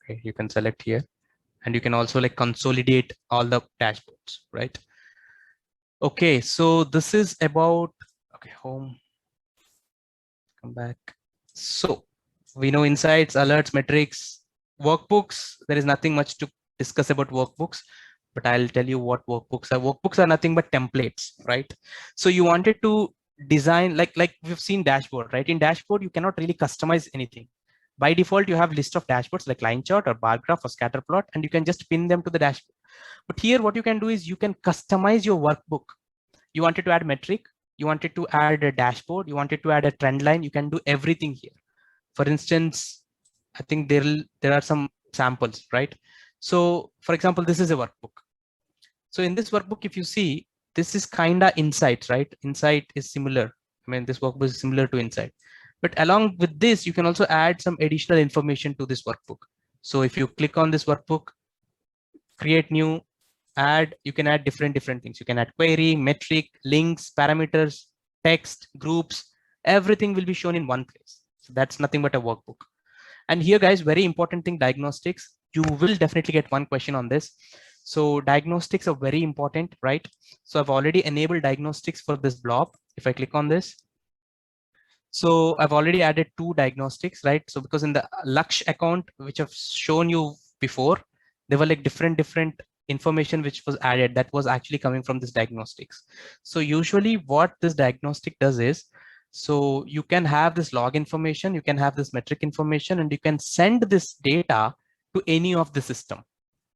Okay, you can select here, and you can also like consolidate all the dashboards, right? Okay, so this is about, okay, home, come back. So we know insights, alerts, metrics, workbooks. There is nothing much to discuss about workbooks, but I'll tell you what workbooks are. Workbooks are nothing but templates, right? So you wanted to design, like we've seen dashboard, right? In dashboard, you cannot really customize anything. By default, you have list of dashboards like line chart or bar graph or scatter plot, and you can just pin them to the dashboard. But here, what you can do is you can customize your workbook. You wanted to add metric, you wanted to add a dashboard, you wanted to add a trend line, you can do everything here. For instance, I think there are some samples, right? So for example, this is a workbook. So in this workbook, if you see, this is kind of insight, right? Insight is similar. I mean, this workbook is similar to insight. But along with this, you can also add some additional information to this workbook. So if you click on this workbook, create new, add, you can add different things. You can add query, metric, links, parameters, text, groups, everything will be shown in one place. So that's nothing but a workbook. And here, guys, very important thing, diagnostics. You will definitely get one question on this. So diagnostics are very important, right? So I've already enabled diagnostics for this blob. If I click on this, so I've already added 2 diagnostics, right? So because in the Laksh account, which I've shown you before, there were like different information which was added that was actually coming from this diagnostics. So usually what this diagnostic does is, so you can have this log information, you can have this metric information, and you can send this data to any of the system.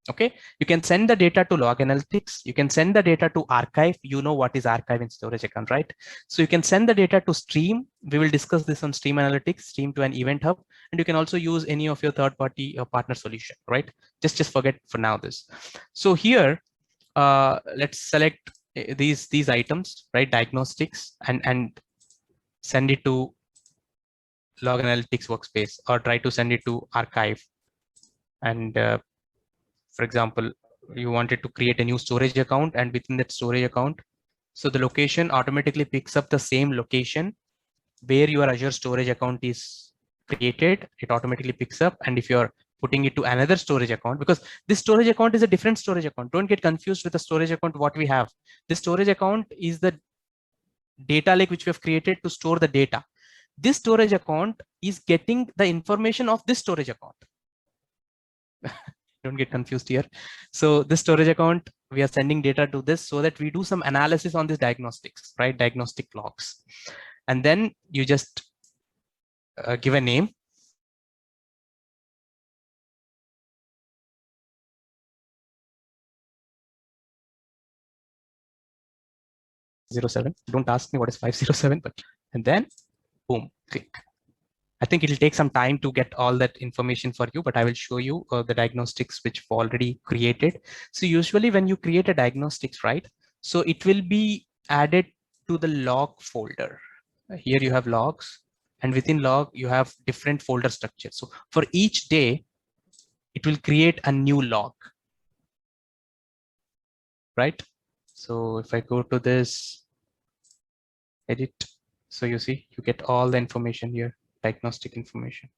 Okay, you can send the data to log analytics, you can send the data to archive. You know what is archive in storage account, right? So you can send the data to stream. We will discuss this on stream analytics, stream to an event hub, and you can also use any of your third-party or partner solution, right? Just forget for now this. So here, let's select these items, right? Diagnostics, and send it to log analytics workspace, or try to send it to archive. And for example, you wanted to create a new storage account, and within that storage account, so the location automatically picks up the same location where your Azure storage account is created. It automatically picks up. And if your putting it to another storage account, because this storage account is a different storage account. Don't get confused with the storage account what we have. This storage account is the data lake which we have created to store the data. This storage account is getting the information of this storage account. Don't get confused here. So this storage account, we are sending data to this so that we do some analysis on this diagnostics, right? Diagnostic logs. And then you just give a name. Don't ask me what is 507, but and then boom, click. I think it'll take some time to get all that information for you, but I will show you the diagnostics which we've already created. So usually when you create a diagnostics, right? So it will be added to the log folder. Here you have logs, and within log you have different folder structures. So for each day, it will create a new log, right? So if I go to this edit, so you see, you get all the information here. Diagnostic information.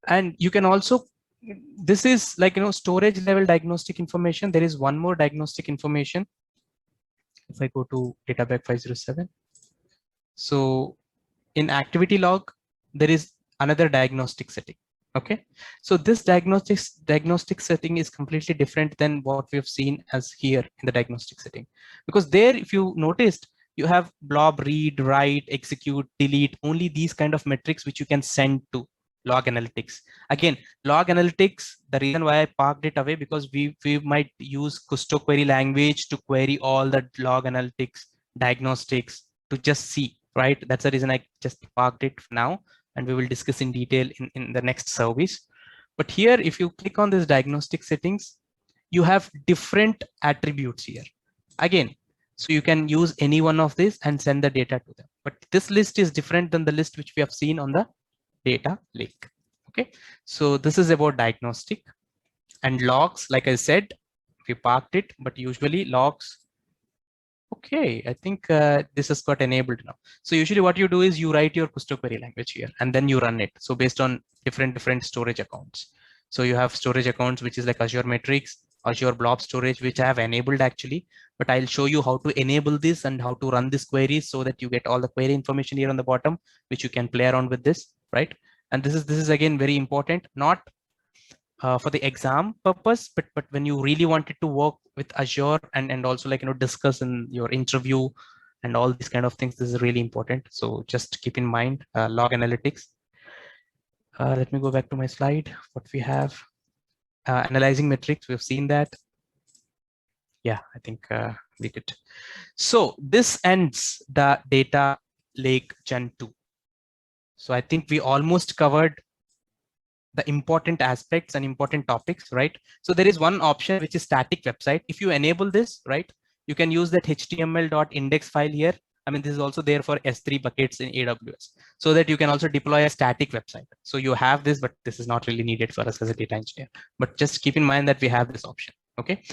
And you can also, this is like, storage level diagnostic information. There is one more diagnostic information. If I go to databag 507. So in activity log, there is another diagnostic setting. Okay. So this diagnostic setting is completely different than what we have seen as here in the diagnostic setting, because there, if you noticed, you have blob, read, write, execute, delete, only these kind of metrics which you can send to log analytics. Again, log analytics, the reason why I parked it away, because we might use Custo query language to query all the log analytics diagnostics to just see, right? That's the reason I just parked it now, and we will discuss in detail in the next service. But here, if you click on this diagnostic settings, you have different attributes here. Again, so you can use any one of these and send the data to them. But this list is different than the list which we have seen on the data lake. Okay, so this is about diagnostic. And logs, like I said, we parked it, but usually logs. Okay, I think this has got enabled now. So usually what you do is you write your Custo query language here and then you run it. So based on different storage accounts. So you have storage accounts, which is like Azure Metrics, Azure Blob Storage, which I have enabled actually, but I'll show you how to enable this and how to run this queries so that you get all the query information here on the bottom, which you can play around with this, right? And this is again very important, not for the exam purpose, but when you really wanted to work with Azure and also like discuss in your interview and all these kind of things, this is really important. So just keep in mind log analytics. Let me go back to my slide. What we have, analyzing metrics, we've seen that. Yeah, I think we did. So this ends the data lake Gen 2. So I think we almost covered the important aspects and important topics, right? So there is one option which is static website. If you enable this, right, you can use that HTML.index file here. I mean, this is also there for S3 buckets in AWS, so that you can also deploy a static website. So you have this, but this is not really needed for us as a data engineer. But just keep in mind that we have this option. Okay,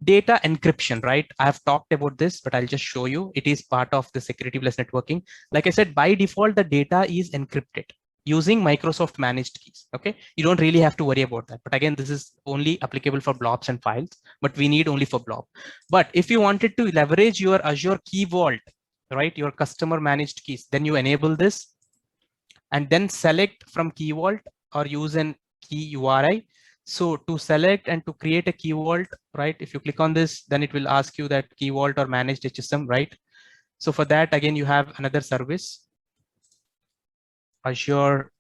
data encryption, right? I've talked about this, but I'll just show you. It is part of the security plus networking. Like I said, by default, the data is encrypted using Microsoft managed keys. Okay, you don't really have to worry about that. But again, this is only applicable for blobs and files, but we need only for blob. But if you wanted to leverage your Azure Key Vault, right, your customer managed keys, then you enable this and then select from Key Vault or use an key URI. So to select and to create a key vault, right, if you click on this, then it will ask you that key vault or managed HSM, right? So for that, again, you have another service, Azure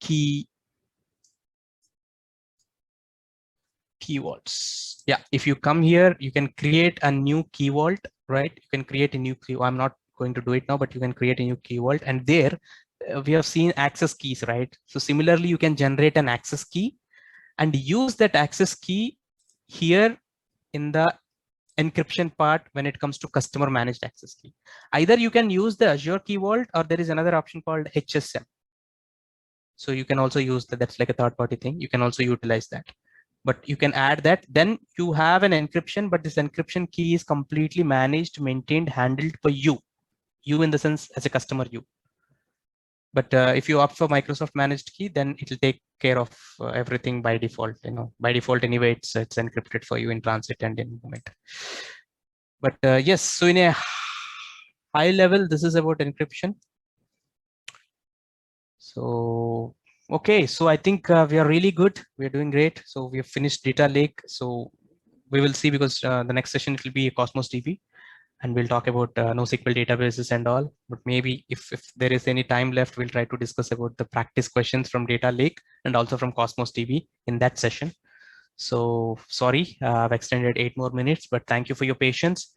key vaults. Yeah, if you come here, you can create a new key vault, right? You can create a new key. I'm not going to do it now, but you can create a new key vault, and there we have seen access keys, right? So similarly, you can generate an access key and use that access key here in the encryption part when it comes to customer managed access key. Either you can use the Azure Key Vault, or there is another option called HSM. So you can also use that. That's like a third-party thing. You can also utilize that, but you can add that. Then you have an encryption, but this encryption key is completely managed, maintained, handled by you. You in the sense as a customer, you. But if you opt for Microsoft managed key, then it will take care of everything by default. By default anyway, it's encrypted for you in transit and in moment. But yes, so in a high level, this is about encryption. So okay, so I think we are really good. We are doing great. So we have finished data lake. So we will see, because the next session it will be Cosmos DB, and we'll talk about NoSQL databases and all. But maybe if there is any time left, we'll try to discuss about the practice questions from data lake and also from Cosmos DB in that session. So sorry, I've extended 8 more minutes, but thank you for your patience.